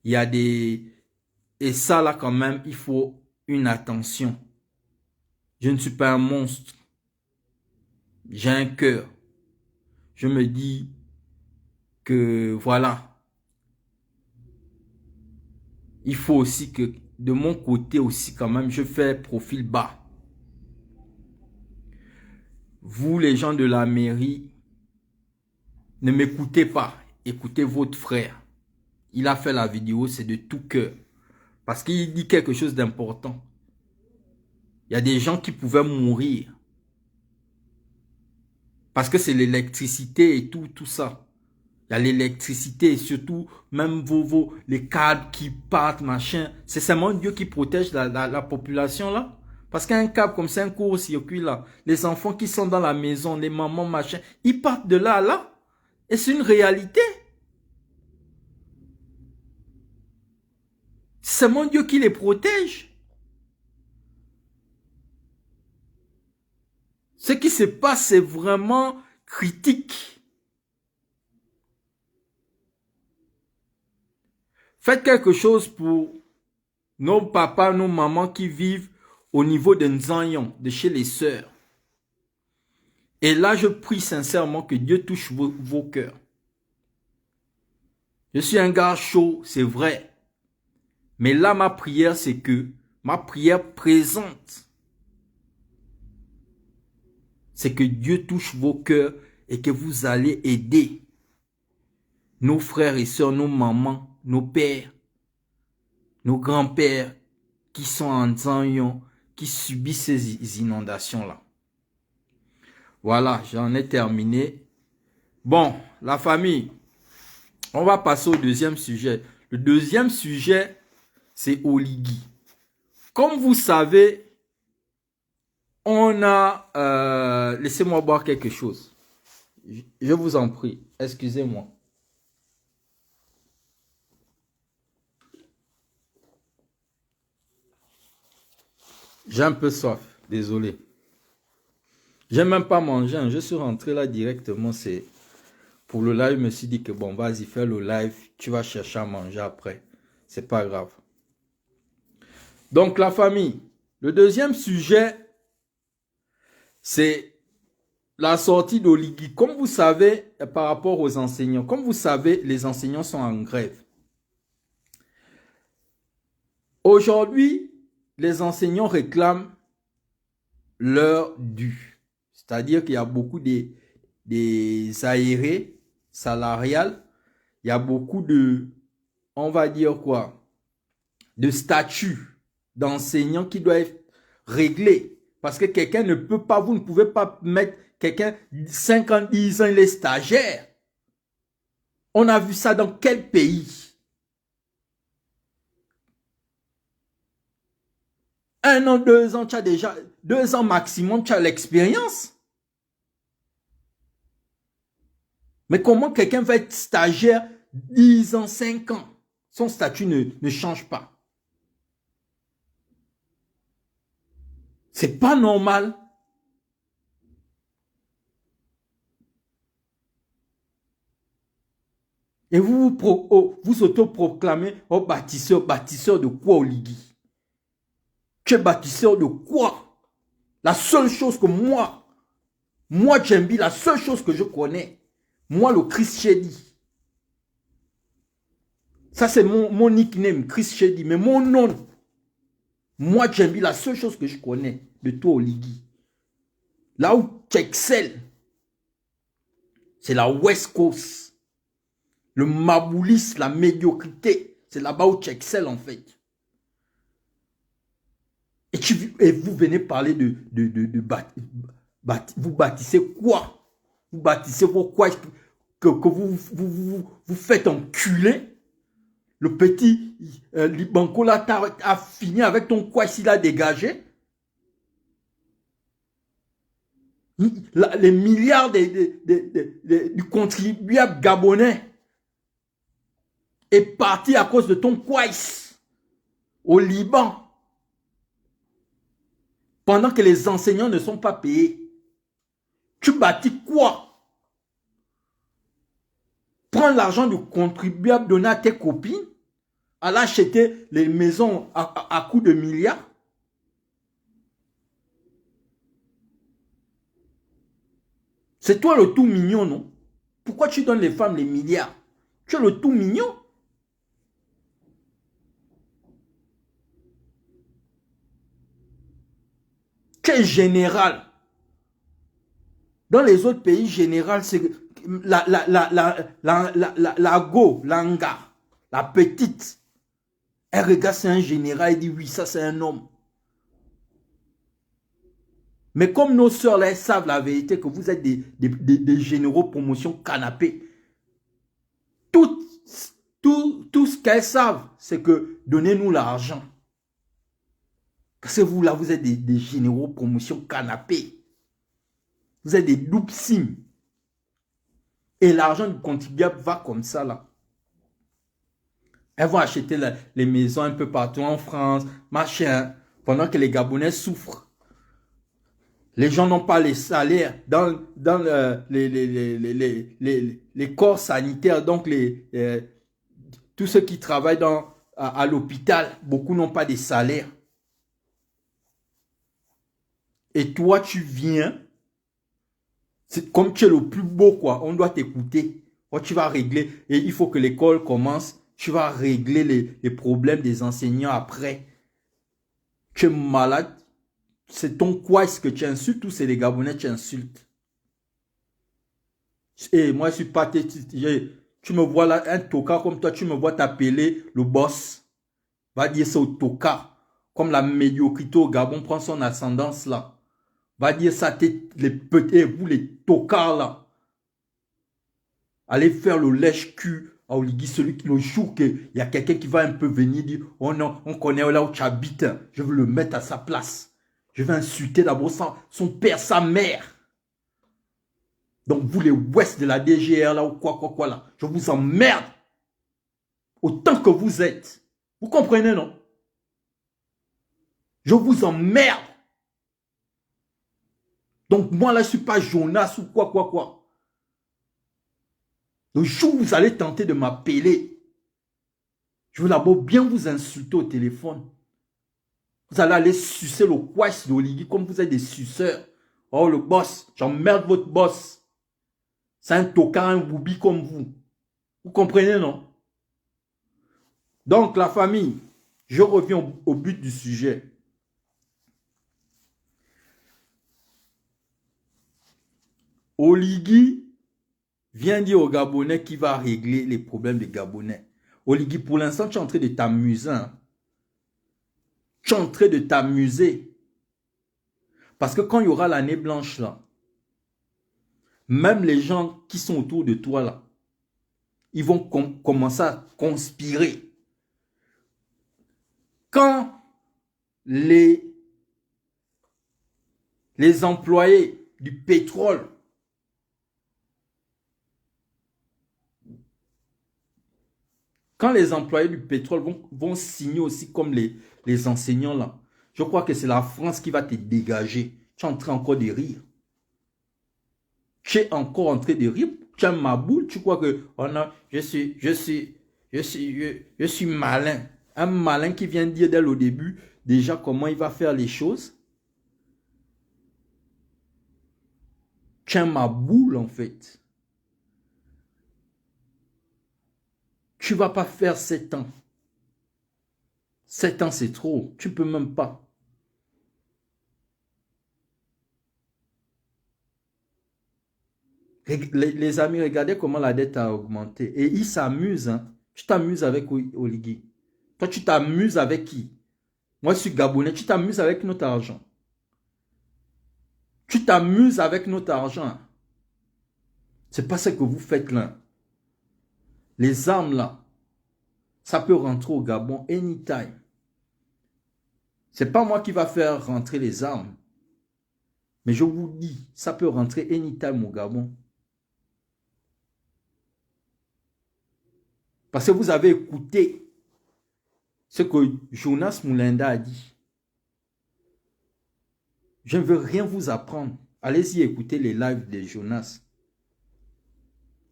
il y a des... Et ça là quand même, il faut une attention. Je ne suis pas un monstre. J'ai un cœur. Je me dis que voilà. Il faut aussi que de mon côté aussi quand même, je fais profil bas. Vous les gens de la mairie, ne m'écoutez pas. Écoutez votre frère. Il a fait la vidéo, c'est de tout cœur. Parce qu'il dit quelque chose d'important. Il y a des gens qui pouvaient mourir. Parce que c'est l'électricité et tout ça. Il y a l'électricité et surtout même les câbles qui partent, machin. C'est seulement Dieu qui protège la population là. Parce qu'un câble comme ça, un court-circuit là, les enfants qui sont dans la maison, les mamans, machin, ils partent de là à là. Et c'est une réalité. C'est mon Dieu qui les protège. Ce qui se passe, c'est vraiment critique. Faites quelque chose pour nos papas, nos mamans qui vivent au niveau de Nzanyon, de chez les sœurs. Et là, je prie sincèrement que Dieu touche vos cœurs. Je suis un gars chaud, c'est vrai. Mais là, ma prière, c'est que, ma prière présente, c'est que Dieu touche vos cœurs et que vous allez aider nos frères et sœurs, nos mamans, nos pères, nos grands-pères qui sont en Zanyon, qui subissent ces inondations-là. Voilà, j'en ai terminé. Bon, la famille, on va passer au deuxième sujet. Le deuxième sujet, c'est Oligui. Comme vous savez, on a... laissez-moi boire quelque chose. Je vous en prie, excusez-moi. J'ai un peu soif, désolé. J'ai même pas mangé, hein. Je suis rentré là directement, c'est pour le live, je me suis dit que bon, vas-y, fais le live, tu vas chercher à manger après. C'est pas grave. Donc la famille, le deuxième sujet, c'est la sortie d'Oligui. Comme vous savez, par rapport aux enseignants, comme vous savez, les enseignants sont en grève. Aujourd'hui, les enseignants réclament leur dû. C'est-à-dire qu'il y a beaucoup des aérés salariales. Il y a beaucoup de, on va dire quoi, de statuts d'enseignants qui doivent être réglés. Parce que quelqu'un ne peut pas, vous ne pouvez pas mettre quelqu'un 5 ans, 10 ans, il est stagiaire. On a vu ça dans quel pays? 1 an, 2 ans, tu as déjà, 2 ans maximum, tu as l'expérience. Mais comment quelqu'un va être stagiaire 10 ans, 5 ans? Son statut ne change pas. C'est pas normal. Et vous autoproclamez bâtisseur de quoi, Oligui? Tu es bâtisseur de quoi? La seule chose que moi, Djembi, la seule chose que je connais, moi, le Chris Shedi. Ça, c'est mon nickname, Chris Shedi. Mais mon nom, moi, Djembi, la seule chose que je connais de toi, Oligui, là où tu excelles, c'est la West Coast. Le maboulisme, la médiocrité, c'est là-bas où tu excelles, en fait. Et vous venez parler vous bâtissez quoi? Vous bâtissez vos quoi que vous faites enculer? Le petit Libanco là a fini avec ton quoi s'il a dégagé? Les milliards du contribuable gabonais est parti à cause de ton quoi au Liban. Pendant que les enseignants ne sont pas payés. Tu bâtis quoi? Prends l'argent du contribuable donné à tes copines, à acheter les maisons à coût de milliards. C'est toi le tout mignon, non? Pourquoi tu donnes les femmes les milliards? Tu es le tout mignon. Tu es général. Dans les autres pays, général, c'est la go, l'anga, la petite. Elle regarde, c'est un général, elle dit oui, ça c'est un homme. Mais comme nos sœurs là, elles savent la vérité que vous êtes des généraux promotion canapé. Tout ce qu'elles savent, c'est que donnez-nous l'argent. Parce que vous là, vous êtes des généraux promotion canapé. Vous êtes des loupsimes. Et l'argent du contribuable va comme ça là. Elles vont acheter les maisons un peu partout en France, machin, pendant que les Gabonais souffrent. Les gens n'ont pas les salaires dans les corps sanitaires, donc tous ceux qui travaillent à l'hôpital, beaucoup n'ont pas de salaire. Et toi, tu viens C'est comme tu es le plus beau, quoi. On doit t'écouter. Oh, tu vas régler. Et il faut que l'école commence. Tu vas régler les problèmes des enseignants après. Tu es malade. C'est ton quoi est-ce que tu insultes ou c'est les Gabonais que tu insultes? Et moi, je suis pathétique. Tu me vois là, un tocard comme toi, tu me vois t'appeler le boss. Va dire ça au tocard. Comme la médiocrité au Gabon prend son ascendance là. Va dire ça, les petits, vous les tocards là. Allez faire le lèche-cul à Oligui, le jour qu'il y a quelqu'un qui va un peu venir dire, oh non, on connaît là où tu habites, je veux le mettre à sa place. Je vais insulter d'abord son père, sa mère. Donc vous les ouest de la DGR là ou quoi là, je vous emmerde. Autant que vous êtes. Vous comprenez non? Je vous emmerde. Donc moi là je ne suis pas Jonas ou quoi. Le jour où vous allez tenter de m'appeler, je veux d'abord bien vous insulter au téléphone. Vous allez aller sucer le quash d'Oligui comme vous êtes des suceurs. Oh le boss, j'emmerde votre boss. C'est un tocard, un boubi comme vous. Vous comprenez non? Donc la famille, je reviens au but du sujet. Oligui vient dire aux Gabonais qu'il va régler les problèmes des Gabonais. Oligui, pour l'instant, tu es en train de t'amuser. Hein? Tu es en train de t'amuser. Parce que quand il y aura l'année blanche là, même les gens qui sont autour de toi là, ils vont commencer à conspirer. Quand les employés du pétrole vont signer aussi comme les enseignants là, je crois que c'est la France qui va te dégager. Tu es en train encore de rire. Tu es encore en train de rire. Tu as ma boule. Tu crois que oh non, je suis malin. Un malin qui vient dire dès le début déjà comment il va faire les choses. Tu as ma boule en fait. Tu ne vas pas faire 7 ans. 7 ans, c'est trop. Tu ne peux même pas. Les amis, regardez comment la dette a augmenté. Et ils s'amusent. Hein. Tu t'amuses avec Oligui. Toi, tu t'amuses avec qui? Moi, je suis Gabonais. Tu t'amuses avec notre argent. Tu t'amuses avec notre argent. C'est pas ce que vous faites là. Les armes là, ça peut rentrer au Gabon anytime. C'est pas moi qui va faire rentrer les armes. Mais je vous dis, ça peut rentrer anytime au Gabon. Parce que vous avez écouté ce que Jonas Moulenda a dit. Je ne veux rien vous apprendre. Allez-y écouter les lives de Jonas.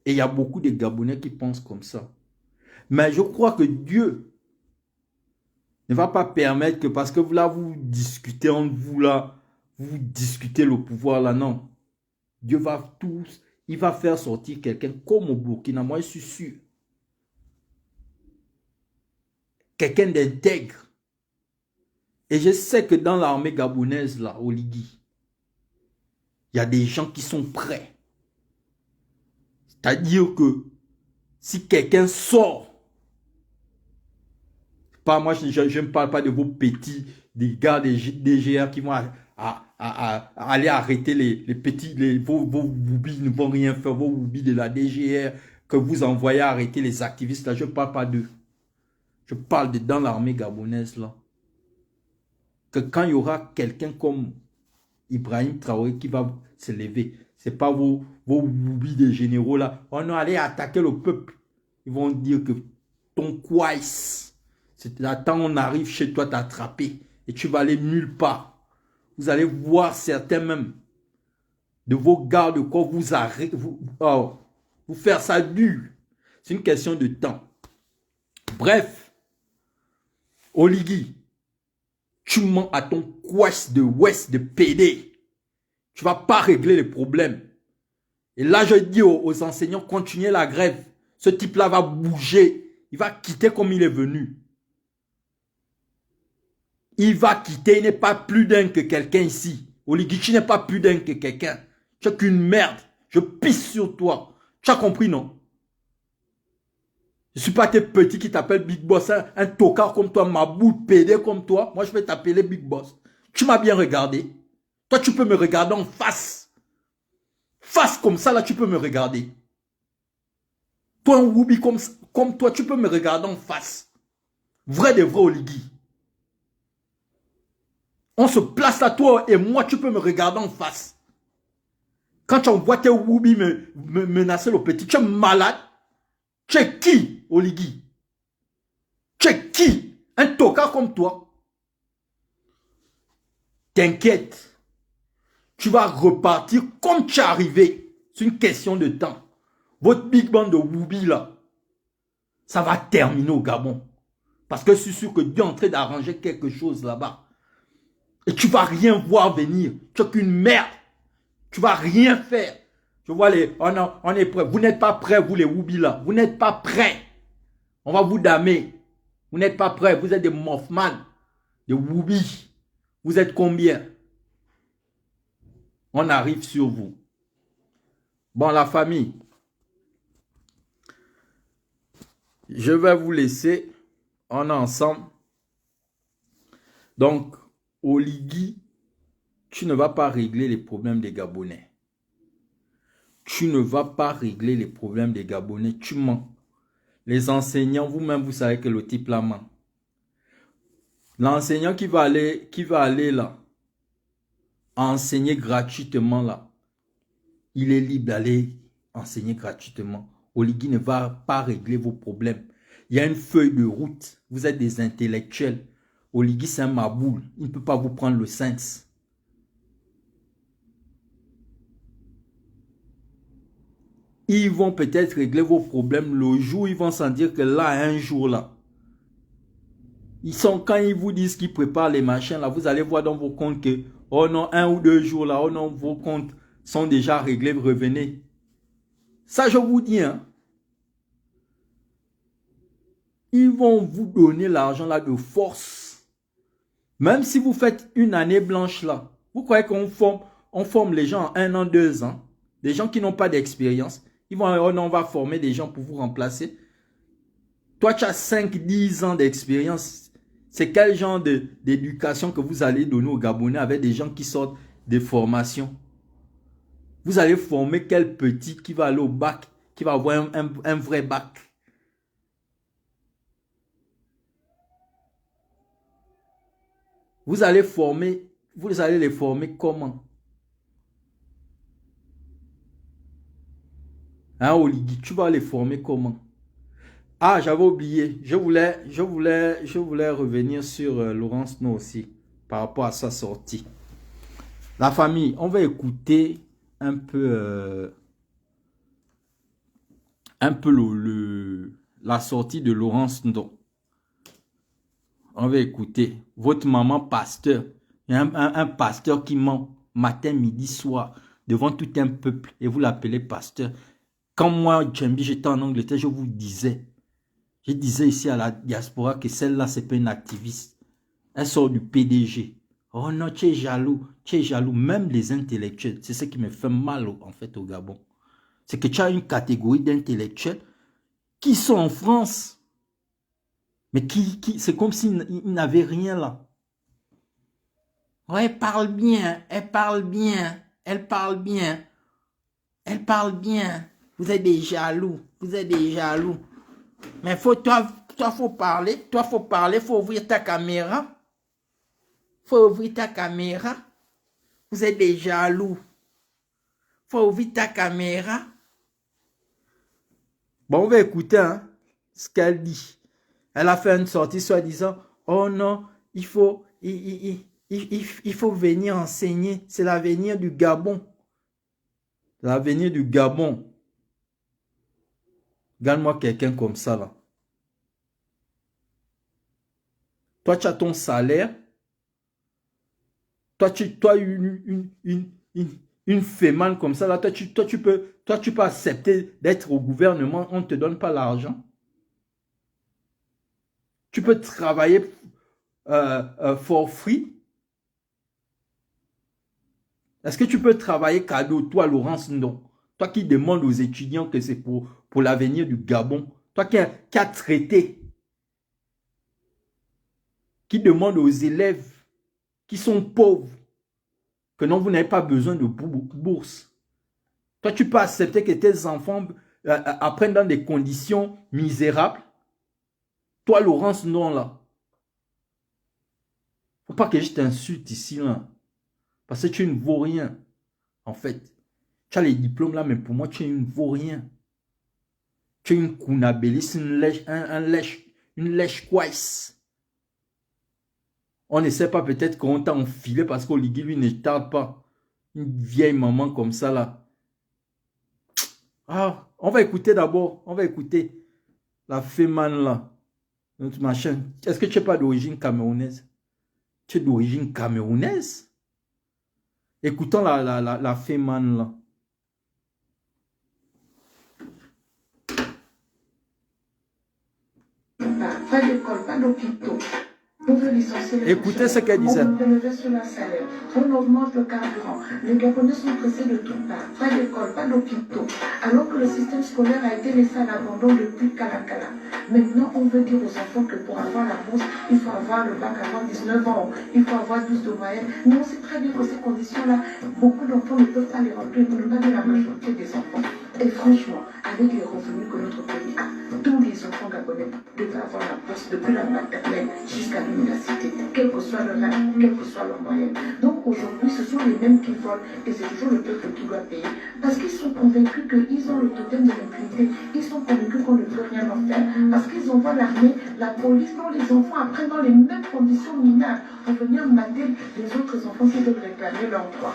Et il y a beaucoup de Gabonais qui pensent comme ça. Mais je crois que Dieu ne va pas permettre que parce que là, vous discutez entre vous là, vous discutez le pouvoir là, non. Dieu va tous, il va faire sortir quelqu'un comme au Burkina, moi je suis sûr. Quelqu'un d'intègre. Et je sais que dans l'armée gabonaise là, Oligui, il y a des gens qui sont prêts. C'est-à-dire que si quelqu'un sort, pas moi, je ne parle pas de vos petits, des gars des DGR qui vont aller arrêter les petits, vos boubis ne vont rien faire, vos boubis de la DGR que vous envoyez arrêter les activistes là, je ne parle pas d'eux. Je parle de dans l'armée gabonaise là. Que quand il y aura quelqu'un comme Ibrahim Traoré qui va se lever, ce n'est pas vos boubis de généraux là. On va aller attaquer le peuple. Ils vont dire que ton quaïs, c'est attends, on arrive chez toi t'attraper et tu vas aller nulle part. Vous allez voir certains même de vos gardes corps vous arrêter, vous faire ça dur. C'est une question de temps. Bref, Oligui, tu mens à ton quest de ouest de PD. Tu ne vas pas régler les problèmes. Et là, je dis aux enseignants, continuez la grève. Ce type-là va bouger. Il va quitter comme il est venu. Il va quitter. Il n'est pas plus d'un que quelqu'un ici. Oligui, tu n'es pas plus d'un que quelqu'un. Tu n'es qu'une merde. Je pisse sur toi. Tu as compris, non? Je ne suis pas tes petits qui t'appellent Big Boss. Un tocard comme toi, ma boule pédé comme toi. Moi, je vais t'appeler Big Boss. Tu m'as bien regardé. Toi, tu peux me regarder en face. Face comme ça, là, tu peux me regarder. Toi, un Woubi comme toi, tu peux me regarder en face. Vrai de vrai, Oligui. On se place là, toi et moi, tu peux me regarder en face. Quand tu envoies tes Woubi me menacer le petit, tu es malade. Tu es qui, Oligui? Tu es qui? Un tocard comme toi? T'inquiète. Tu vas repartir comme tu es arrivé. C'est une question de temps. Votre big band de Woubi là, ça va terminer au Gabon. Parce que je suis sûr que Dieu est en train d'arranger quelque chose là-bas. Et tu vas rien voir venir. Tu n'es qu'une merde. Tu vas rien faire. Je vois les... On est prêts. Vous n'êtes pas prêts, vous les Woubi là. Vous n'êtes pas prêts. On va vous damer. Vous n'êtes pas prêts. Vous êtes des Mothman. Des Woubi. Vous êtes combien? On arrive sur vous. Bon, la famille. Je vais vous laisser. On est ensemble. Donc, Oligui, tu ne vas pas régler les problèmes des Gabonais. Tu ne vas pas régler les problèmes des Gabonais. Tu mens. Les enseignants, vous-même, vous savez que le type là ment. L'enseignant qui va aller là, enseigner gratuitement là, il est libre d'aller enseigner gratuitement. Oligui ne va pas régler vos problèmes. Il y a une feuille de route. Vous êtes des intellectuels. Oligui, c'est un maboule. Il ne peut pas vous prendre le sens. Ils vont peut-être régler vos problèmes le jour où ils vont s'en dire que là, un jour là. Quand ils vous disent qu'ils préparent les machins là, vous allez voir dans vos comptes que, oh non, 1 ou 2 jours là, oh non, vos comptes sont déjà réglés, revenez. Ça, je vous dis, hein. Ils vont vous donner l'argent là de force. Même si vous faites une année blanche là, vous croyez qu'on forme les gens en 1 an, 2 ans, des gens qui n'ont pas d'expérience. Ils vont, oh non, on va former des gens pour vous remplacer. Toi, tu as 5, 10 ans d'expérience. C'est quel genre d'éducation que vous allez donner aux Gabonais avec des gens qui sortent des formations? Vous allez former quel petit qui va aller au bac, qui va avoir un vrai bac? Vous allez les former comment? Hein, Oligui, tu vas les former comment? Ah, j'avais oublié. Je voulais revenir sur Laurence No aussi, par rapport à sa sortie. La famille, on va écouter un peu la sortie de Laurence No. On va écouter. Votre maman pasteur. Il y a un pasteur qui ment matin, midi, soir, devant tout un peuple, et vous l'appelez pasteur. Quand moi, Djembi, j'étais en Angleterre, je disais ici à la diaspora que celle-là, c'est pas une activiste. Elle sort du PDG. Oh non, tu es jaloux, tu es jaloux. Même les intellectuels, c'est ce qui me fait mal en fait au Gabon. C'est que tu as une catégorie d'intellectuels qui sont en France, mais c'est comme s'ils n'avaient rien là. Oh, elle parle bien, elle parle bien, elle parle bien, elle parle bien. Vous êtes des jaloux, vous êtes des jaloux. Mais toi, faut parler, faut ouvrir ta caméra. Faut ouvrir ta caméra. Vous êtes des jaloux. Faut ouvrir ta caméra. Bon, on va écouter hein, ce qu'elle dit. Elle a fait une sortie soi-disant, oh non, il faut venir enseigner. C'est l'avenir du Gabon. L'avenir du Gabon. Regarde-moi quelqu'un comme ça là. Toi, tu as ton salaire. Toi, tu as une une fémane comme ça, là, toi, tu peux accepter d'être au gouvernement, on ne te donne pas l'argent. Tu peux travailler for free. Est-ce que tu peux travailler cadeau, toi, Laurence? Non. Toi qui demandes aux étudiants que c'est pour l'avenir du Gabon. Toi qui as traité. Qui demande aux élèves qui sont pauvres que non, vous n'avez pas besoin de bourse. Toi, tu peux accepter que tes enfants apprennent dans des conditions misérables. Toi, Laurence, non, là. Faut pas que je t'insulte ici, là. Parce que tu ne vaux rien, en fait. Tu as les diplômes, là, mais pour moi, tu ne vaux rien. Tu es une Kounabélis, une lèche quaisse. On ne sait pas, peut-être qu'on t'a enfilé parce qu'Oligui, lui, ne tarde pas. Une vieille maman comme ça, là. Ah, on va écouter d'abord. On va écouter la fémane, là. Notre machin. Est-ce que tu n'es pas d'origine camerounaise? Tu es d'origine camerounaise? Écoutons la fémane, là. Pas d'école, pas d'hôpitaux. Écoutez ce qu'elle disait. On augmente le carburant. Les Gabonais sont pressés de tout part. Pas d'école, pas d'hôpitaux. Alors que le système scolaire a été laissé à l'abandon depuis Kalakala. Maintenant, on veut dire aux enfants que pour avoir la bourse, il faut avoir le bac avant 19 ans. Il faut avoir 12 de moyenne. Mais on sait très bien que ces conditions-là, beaucoup d'enfants ne peuvent pas les remplir. Pour ne pas dire la majorité des enfants. Et franchement, avec les revenus que notre pays a, tous les enfants gabonais devraient avoir la bourse depuis la maternelle jusqu'à l'université, quel que soit leur âge, quel que soit leur moyenne. Donc aujourd'hui, ce sont les mêmes qui volent et c'est toujours le peuple qui doit payer. Parce qu'ils sont convaincus qu'ils ont le totem de l'impunité. Ils sont convaincus qu'on ne peut rien leur faire. Parce qu'ils envoient l'armée, la police, quand les enfants apprennent dans les mêmes conditions minables pour venir mater les autres enfants qui veulent réclamer leurs droits.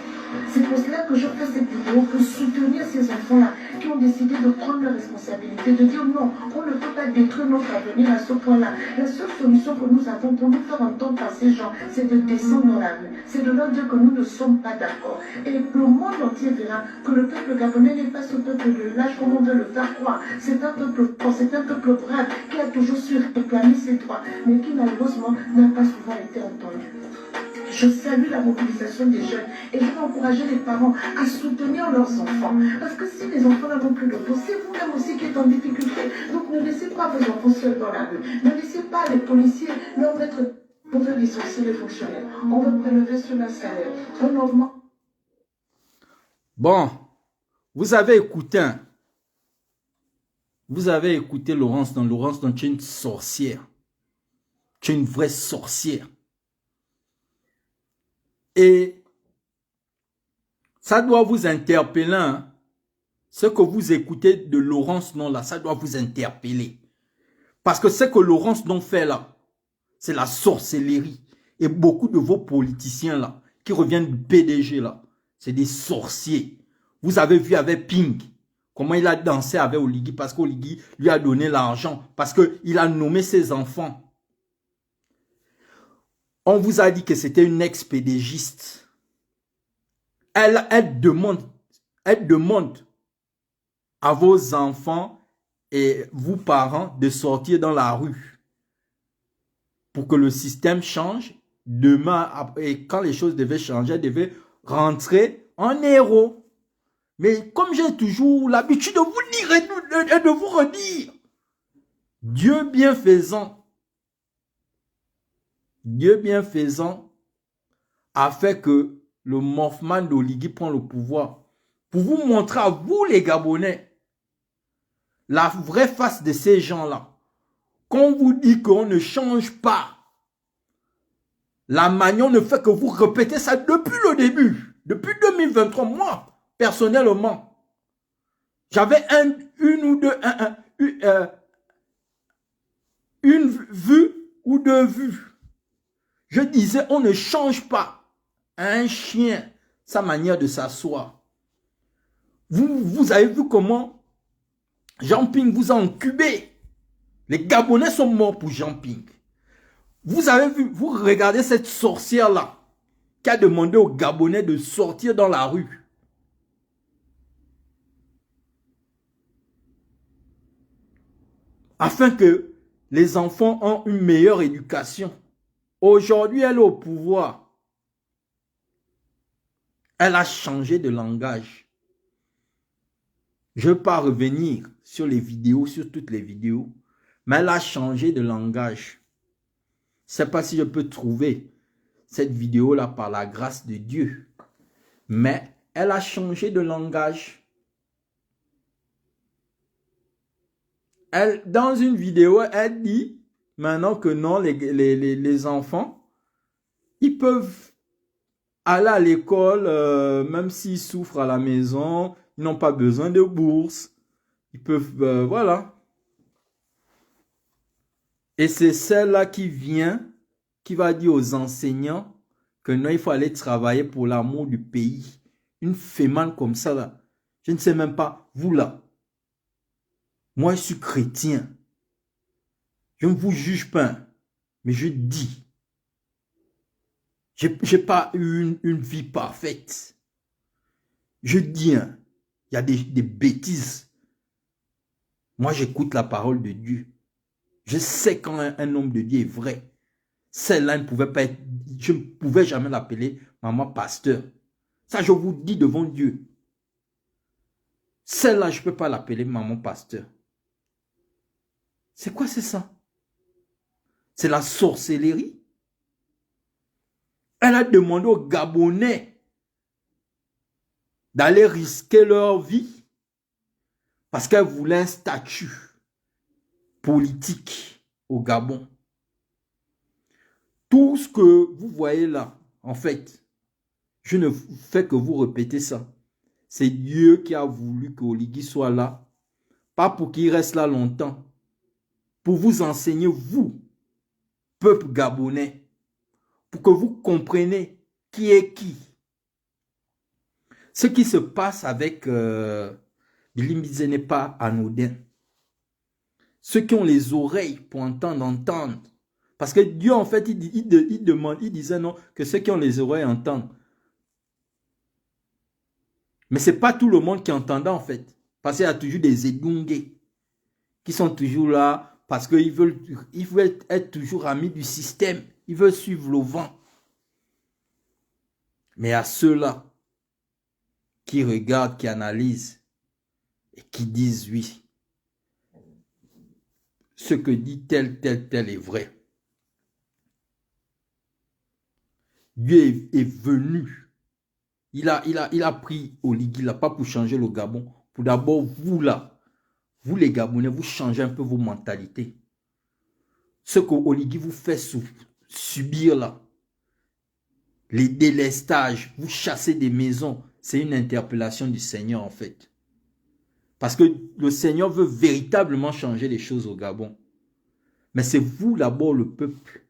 C'est pour cela que je fais cette vidéo pour soutenir ces enfants-là qui ont décidé de prendre leurs responsabilités, de dire non, on ne peut pas détruire notre avenir à ce point-là. La seule solution que nous avons pour nous faire entendre par ces gens, c'est de descendre dans la rue, c'est de leur dire que nous ne sommes pas d'accord. Et le monde entier verra que le peuple gabonais n'est pas ce peuple de lâche comme on veut le faire croire. C'est un peuple fort, c'est un peuple brave qui a toujours su réclamer ses droits, mais qui malheureusement n'a pas souvent été entendu. Je salue la mobilisation des jeunes et je vais encourager les parents à soutenir leurs enfants. Parce que si les enfants n'ont plus de bourse, c'est vous-même aussi qui êtes en difficulté. Donc ne laissez pas vos enfants seuls dans la rue. Ne laissez pas les policiers leur mettre... On veut licencier les fonctionnaires. On veut prélever sur leur salaire. On augmente... Bon, vous avez écouté, hein? Vous avez écouté Laurence, donc tu es une sorcière. Tu es une vraie sorcière. Et ça doit vous interpeller, hein? Ce que vous écoutez de Laurence non là, ça doit vous interpeller. Parce que ce que Laurence non fait là, c'est la sorcellerie. Et beaucoup de vos politiciens là, qui reviennent du PDG là, c'est des sorciers. Vous avez vu avec Pink, comment il a dansé avec Oligui, parce qu'Oligui lui a donné l'argent, parce qu'il a nommé ses enfants. On vous a dit que c'était une ex-pédégiste. Elle demande à vos enfants et vous parents de sortir dans la rue pour que le système change. Demain, et quand les choses devaient changer, elle devait rentrer en héros. Mais comme j'ai toujours l'habitude de vous dire et de vous redire, Dieu bienfaisant a fait que le morphman d'Oligui prend le pouvoir pour vous montrer à vous les Gabonais la vraie face de ces gens-là. Quand on vous dit qu'on ne change pas, la manion ne fait que vous répéter ça depuis le début, depuis 2023. Moi, personnellement, j'avais une vue ou deux vues. Je disais, on ne change pas un chien sa manière de s'asseoir. Vous avez vu comment Jean Ping vous a incubé. Les Gabonais sont morts pour Jean Ping. Vous avez vu, vous regardez cette sorcière-là qui a demandé aux Gabonais de sortir dans la rue. afin que les enfants aient une meilleure éducation. Aujourd'hui, elle est au pouvoir. Elle a changé de langage. Je ne veux pas revenir sur les vidéos, sur toutes les vidéos, mais elle a changé de langage. Je ne sais pas si je peux trouver cette vidéo-là par la grâce de Dieu, mais elle a changé de langage. Dans une vidéo, elle dit maintenant que non, les enfants, ils peuvent aller à l'école, même s'ils souffrent à la maison, ils n'ont pas besoin de bourse. Ils peuvent, voilà. Et c'est celle-là qui vient, qui va dire aux enseignants que non, il faut aller travailler pour l'amour du pays. Une fémane comme ça, là. Je ne sais même pas, vous là. Moi, je suis chrétien. Je ne vous juge pas, mais je dis. Je n'ai pas eu une vie parfaite. Je dis, hein, il y a des bêtises. Moi, j'écoute la parole de Dieu. Je sais quand un homme de Dieu est vrai. Celle-là ne pouvait pas être, je ne pouvais jamais l'appeler maman pasteur. Ça, je vous dis devant Dieu. Celle-là, je ne peux pas l'appeler maman pasteur. C'est quoi, c'est ça? C'est la sorcellerie. Elle a demandé aux Gabonais d'aller risquer leur vie parce qu'elle voulait un statut politique au Gabon. Tout ce que vous voyez là, en fait, je ne fais que vous répéter ça. C'est Dieu qui a voulu que Oligui soit là, pas pour qu'il reste là longtemps, pour vous enseigner, vous, peuple gabonais, pour que vous compreniez qui est qui. Ce qui se passe avec Billy Mbizé n'est pas anodin. Ceux qui ont les oreilles pour entendre. Parce que Dieu, en fait, il disait non, que ceux qui ont les oreilles entendent. Mais ce n'est pas tout le monde qui entendait, en fait. Parce qu'il y a toujours des édungés qui sont toujours là parce qu'ils veulent être toujours amis du système. Ils veulent suivre le vent. Mais à ceux-là qui regardent, qui analysent et qui disent oui, ce que dit tel est vrai. Dieu est venu. Il a pris Oligui là, pas pour changer le Gabon. Pour d'abord, vous là, vous les Gabonais, vous changez un peu vos mentalités. Ce que Oligui vous fait subir là, les délestages, vous chassez des maisons, c'est une interpellation du Seigneur en fait. Parce que le Seigneur veut véritablement changer les choses au Gabon. Mais c'est vous d'abord le peuple.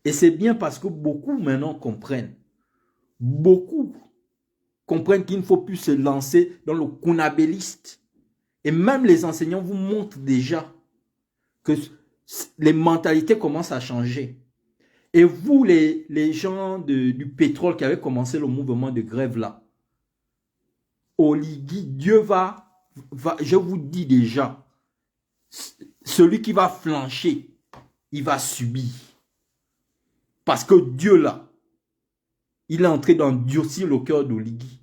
Et c'est bien parce que beaucoup maintenant comprennent. Beaucoup comprennent qu'il ne faut plus se lancer dans le kunabéliste. Et même les enseignants vous montrent déjà que les mentalités commencent à changer. Et vous, les gens du pétrole qui avaient commencé le mouvement de grève là, Oligui, Dieu va, je vous dis déjà, celui qui va flancher, il va subir. Parce que Dieu là, il est en train d'endurcir le cœur d'Oligui.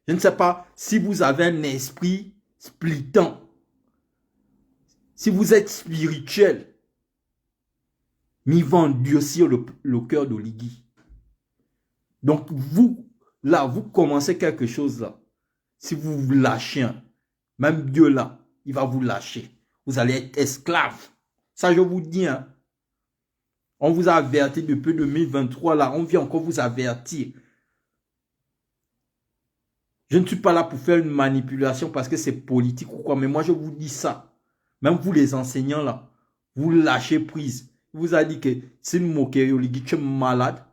Je ne sais pas si vous avez un esprit splittant. Si vous êtes spirituel, mais il va endurcir le cœur d'Oligui. Donc vous, là, vous commencez quelque chose là. Si vous vous lâchez, même Dieu là, il va vous lâcher. Vous allez être esclave. Ça, je vous dis, hein. On vous a averti depuis 2023, là, on vient encore vous avertir. Je ne suis pas là pour faire une manipulation parce que c'est politique ou quoi, mais moi je vous dis ça. Même vous les enseignants là, vous lâchez prise. Il vous a dit que c'est une moquerie, Oligui, tu es malade.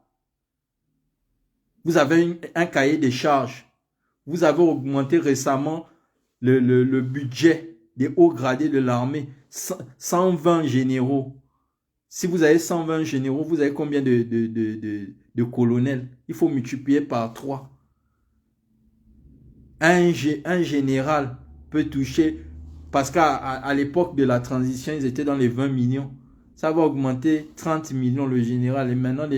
Vous avez un cahier de charges. Vous avez augmenté récemment le budget des hauts gradés de l'armée. 120 généraux. Si vous avez 120 généraux, vous avez combien de colonels? Il faut multiplier par 3. Un général peut toucher Parce qu'à l'époque de la transition, ils étaient dans les 20 millions. Ça va augmenter 30 millions le général. Et maintenant,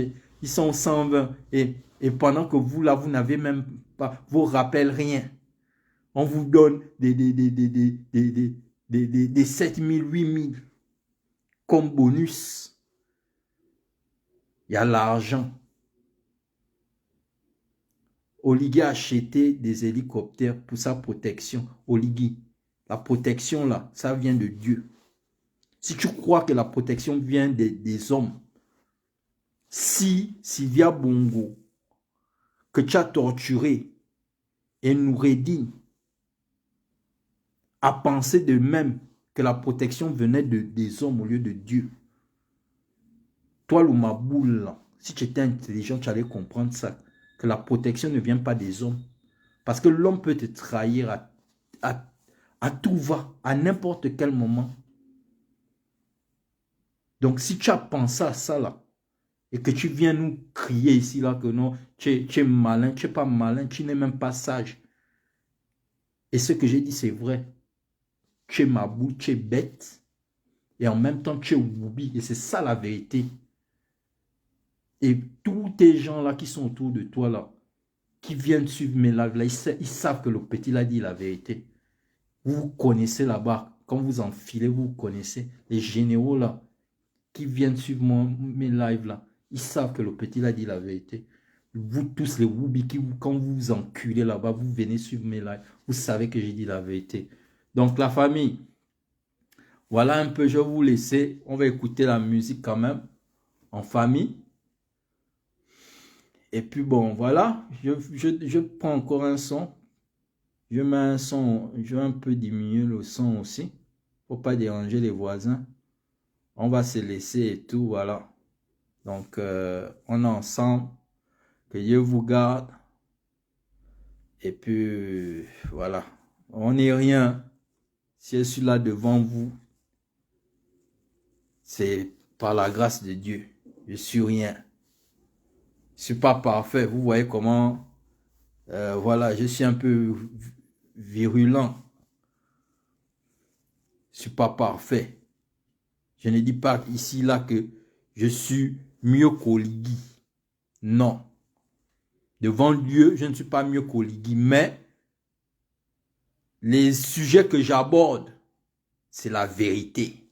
ils sont 120. Et pendant que vous, là, vous n'avez même pas, vous rappelle rien. On vous donne des 7 000, 8 000 comme bonus. Il y a l'argent. Oligui a acheté des hélicoptères pour sa protection. Oligui, la protection là, ça vient de Dieu. Si tu crois que la protection vient des hommes, si Sylvia Bongo, que tu as torturé, et Noureddine, a pensé de même que la protection venait des hommes au lieu de Dieu. Toi, le Maboul, si tu étais intelligent, tu allais comprendre ça. Que la protection ne vient pas des hommes. Parce que l'homme peut te trahir à tout va, à n'importe quel moment. Donc, si tu as pensé à ça là, et que tu viens nous crier ici là que non, tu es malin, tu n'es pas malin, tu n'es même pas sage. Et ce que j'ai dit, c'est vrai. Tu es mabou, tu es bête. Et en même temps, tu es woubi. Et c'est ça la vérité. Et tous ces gens-là qui sont autour de toi, là, qui viennent suivre mes lives, là, ils savent que le petit l'a dit la vérité. Vous connaissez là-bas. Quand vous enfilez, vous connaissez. Les généraux, là, qui viennent suivre mes lives, là, ils savent que le petit l'a dit la vérité. Vous tous, les woubi, quand vous vous enculez là-bas, vous venez suivre mes lives. Vous savez que j'ai dit la vérité. Donc, la famille, voilà un peu, je vais vous laisser. On va écouter la musique quand même, en famille. Et puis bon, voilà, je prends encore un son. Je mets un son, je vais un peu diminuer le son aussi. Faut pas déranger les voisins. On va se laisser et tout, voilà. Donc, on est ensemble. Que Dieu vous garde. Et puis, voilà. On n'est rien. Si je suis là devant vous, c'est par la grâce de Dieu. Je suis rien. Je suis pas parfait. Vous voyez comment, voilà, je suis un peu virulent. Je suis pas parfait. Je ne dis pas ici, là, que je suis mieux qu'Oligui. Non. Devant Dieu, je ne suis pas mieux qu'Oligui. Mais les sujets que j'aborde, c'est la vérité.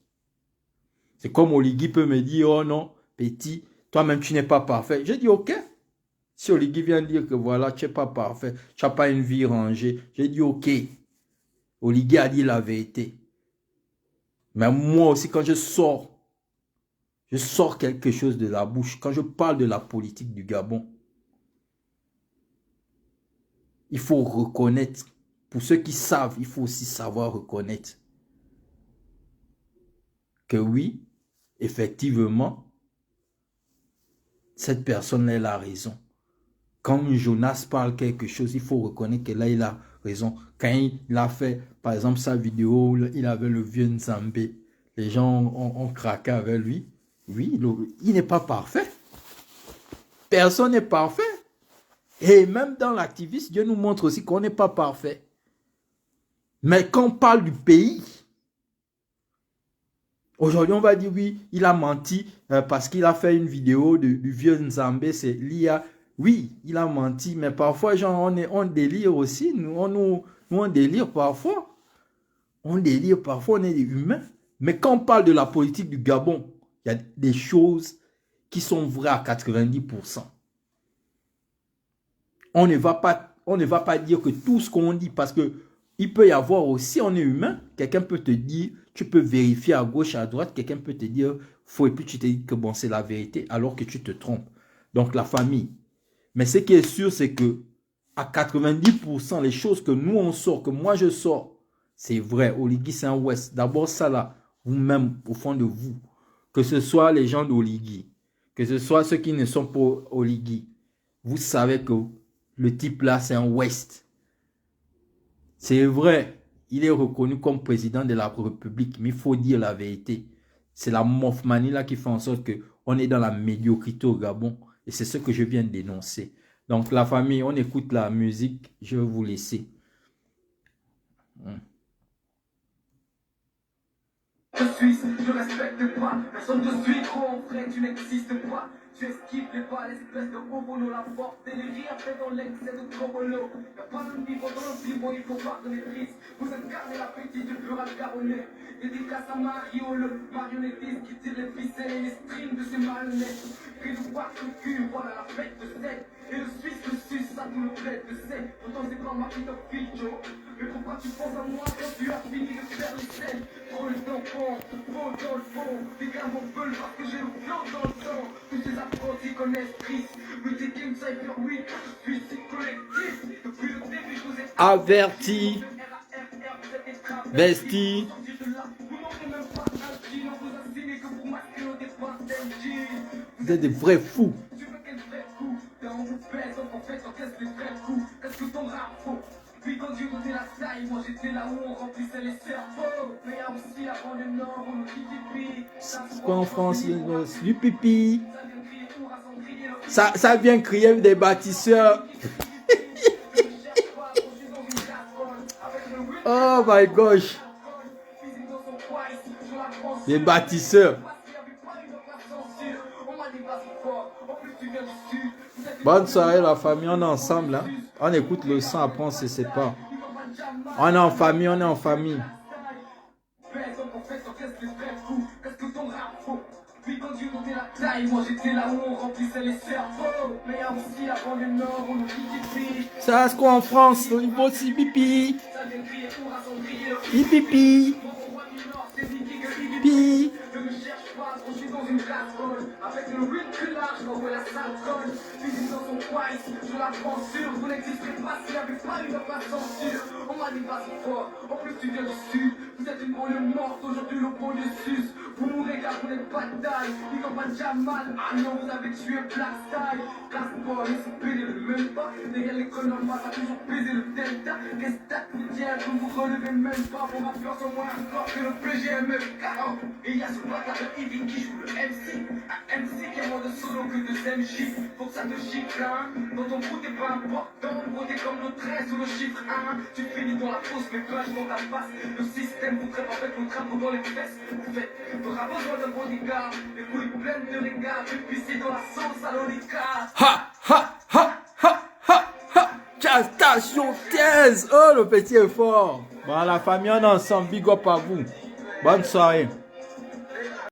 C'est comme Oligui peut me dire, oh non, petit, toi-même tu n'es pas parfait. Je dis, ok. Si Oligui vient dire que voilà, tu n'es pas parfait, tu n'as pas une vie rangée, je dis, ok. Oligui a dit la vérité. Mais moi aussi, quand je sors quelque chose de la bouche. Quand je parle de la politique du Gabon, il faut reconnaître. Pour ceux qui savent, il faut aussi savoir reconnaître que oui, effectivement, cette personne-là, elle a raison. Quand Jonas parle quelque chose, il faut reconnaître que là, il a raison. Quand il a fait, par exemple, sa vidéo, il avait le vieux Nzambé. Les gens ont craqué avec lui. Oui, il n'est pas parfait. Personne n'est parfait. Et même dans l'activisme, Dieu nous montre aussi qu'on n'est pas parfait. Mais quand on parle du pays, aujourd'hui on va dire oui, il a menti parce qu'il a fait une vidéo du vieux Nzambé, c'est l'IA. Oui, il a menti, mais parfois genre, on délire aussi. Nous, on délire parfois. On délire parfois, on est des humains. Mais quand on parle de la politique du Gabon, il y a des choses qui sont vraies à 90%. On ne va pas dire que tout ce qu'on dit, parce que il peut y avoir aussi, on est humain, quelqu'un peut te dire, tu peux vérifier à gauche, à droite, quelqu'un peut te dire faux, et puis tu te dis que bon, c'est la vérité, alors que tu te trompes. Donc la famille. Mais ce qui est sûr, c'est que à 90%, les choses que nous on sort, que moi je sors, c'est vrai. Oligui, c'est un Ouest. D'abord ça là, vous-même, au fond de vous, que ce soit les gens d'Oligui, que ce soit ceux qui ne sont pas Oligui, vous savez que le type là, c'est un Ouest. C'est vrai, il est reconnu comme président de la République, mais il faut dire la vérité. C'est la mofmanie là qui fait en sorte qu'on est dans la médiocrité au Gabon. Et c'est ce que je viens de dénoncer. Donc la famille, on écoute la musique, je vais vous laisser. Je suis, je respecte pas, personne te suit trop en vrai, tu n'existes pas. Tu esquives les balles, espèce de homono, la porte et les rires fait dans l'excès de tromolo. Y'a pas de niveau dans le vivant, il faut pardonner triste. Vous incarnez l'appétit du pur alcaronné. Dédicace à Mario, le marionnettiste qui tire les ficelles et les strings de ses malhonnêtes. Puis nous part le cul, voilà la fête de sec. Et le Suisse le suce, ça tout le plaid de sec. Pourtant c'est pas ma fille de Joe. Mais pourquoi tu penses à moi quand tu as fini de faire les scènes? Trop le tampon, faux dans le fond. Les gars m'en veulent parce que j'ai le flanc dans le sang. Tous ces apprentis connaissent Chris. Mais t'es Game Cypher, oui, je suis si collectif. Depuis le début, je vous ai Averti, vesti. Vous êtes des vrais fous. Tu veux quel vrai coup? Là on vous pèse, donc en fait on casse les vrais coups. Est-ce que ton rap faux? Puis quand Dieu montait la taille, moi j'étais là où on remplissait les cerveaux. Mais y'a aussi la banlieue nord, on nous dit pipi. C'est quoi en France, du pipi. Ça vient crier des bâtisseurs. Oh my gosh. Les bâtisseurs. Bonne soirée la famille, on est ensemble. Hein? On écoute le son, après on se sépare. On est en famille, on est en famille. Ça se quoi en France, au niveau aussi pipi. Pipi. Pipi. Avec le reculage, j'envoie la sale colle. Puis dans son twice, je la prends sûre. Vous n'existerez pas s'il n'y avait pas eu de pas de censure. On m'a dit vas-y fort, en plus tu viens du sud. Vous êtes une banlieue morte, aujourd'hui le banlieue sus. Vous mourrez car vous n'êtes pas de taille. Ils n'ont pas de Jamal, ah non vous avez tué Black Style. Classe boy, ils sont pédés le même pas. Derrière l'école normale, a toujours baisé le delta. Qu'est-ce que t'as de dire, vous vous relevez même pas. Vos rappeurs sont moins forts que le PGMF. Et il y a ce bâtard de Ivy qui joue le MC. Un MC qui a moins de solo que de MJ. Faut que ça te chiffre hein. Dans ton trou t'es pas important. Gros t'es comme le 13 ou le chiffre 1. Tu finis dans la fosse mais punch dans ta face. Le système vous traite en fait votre drapeau dans les fesses. Vous faites t'auras besoin d'un bodyguard. Les couilles pleines de regards. Tu pisses dans la sauce à l'oligarque. Ha ha ha ha ha ha. Station 15. Oh le petit effort. Bon la famille on est ensemble, big up à vous. Bonne soirée.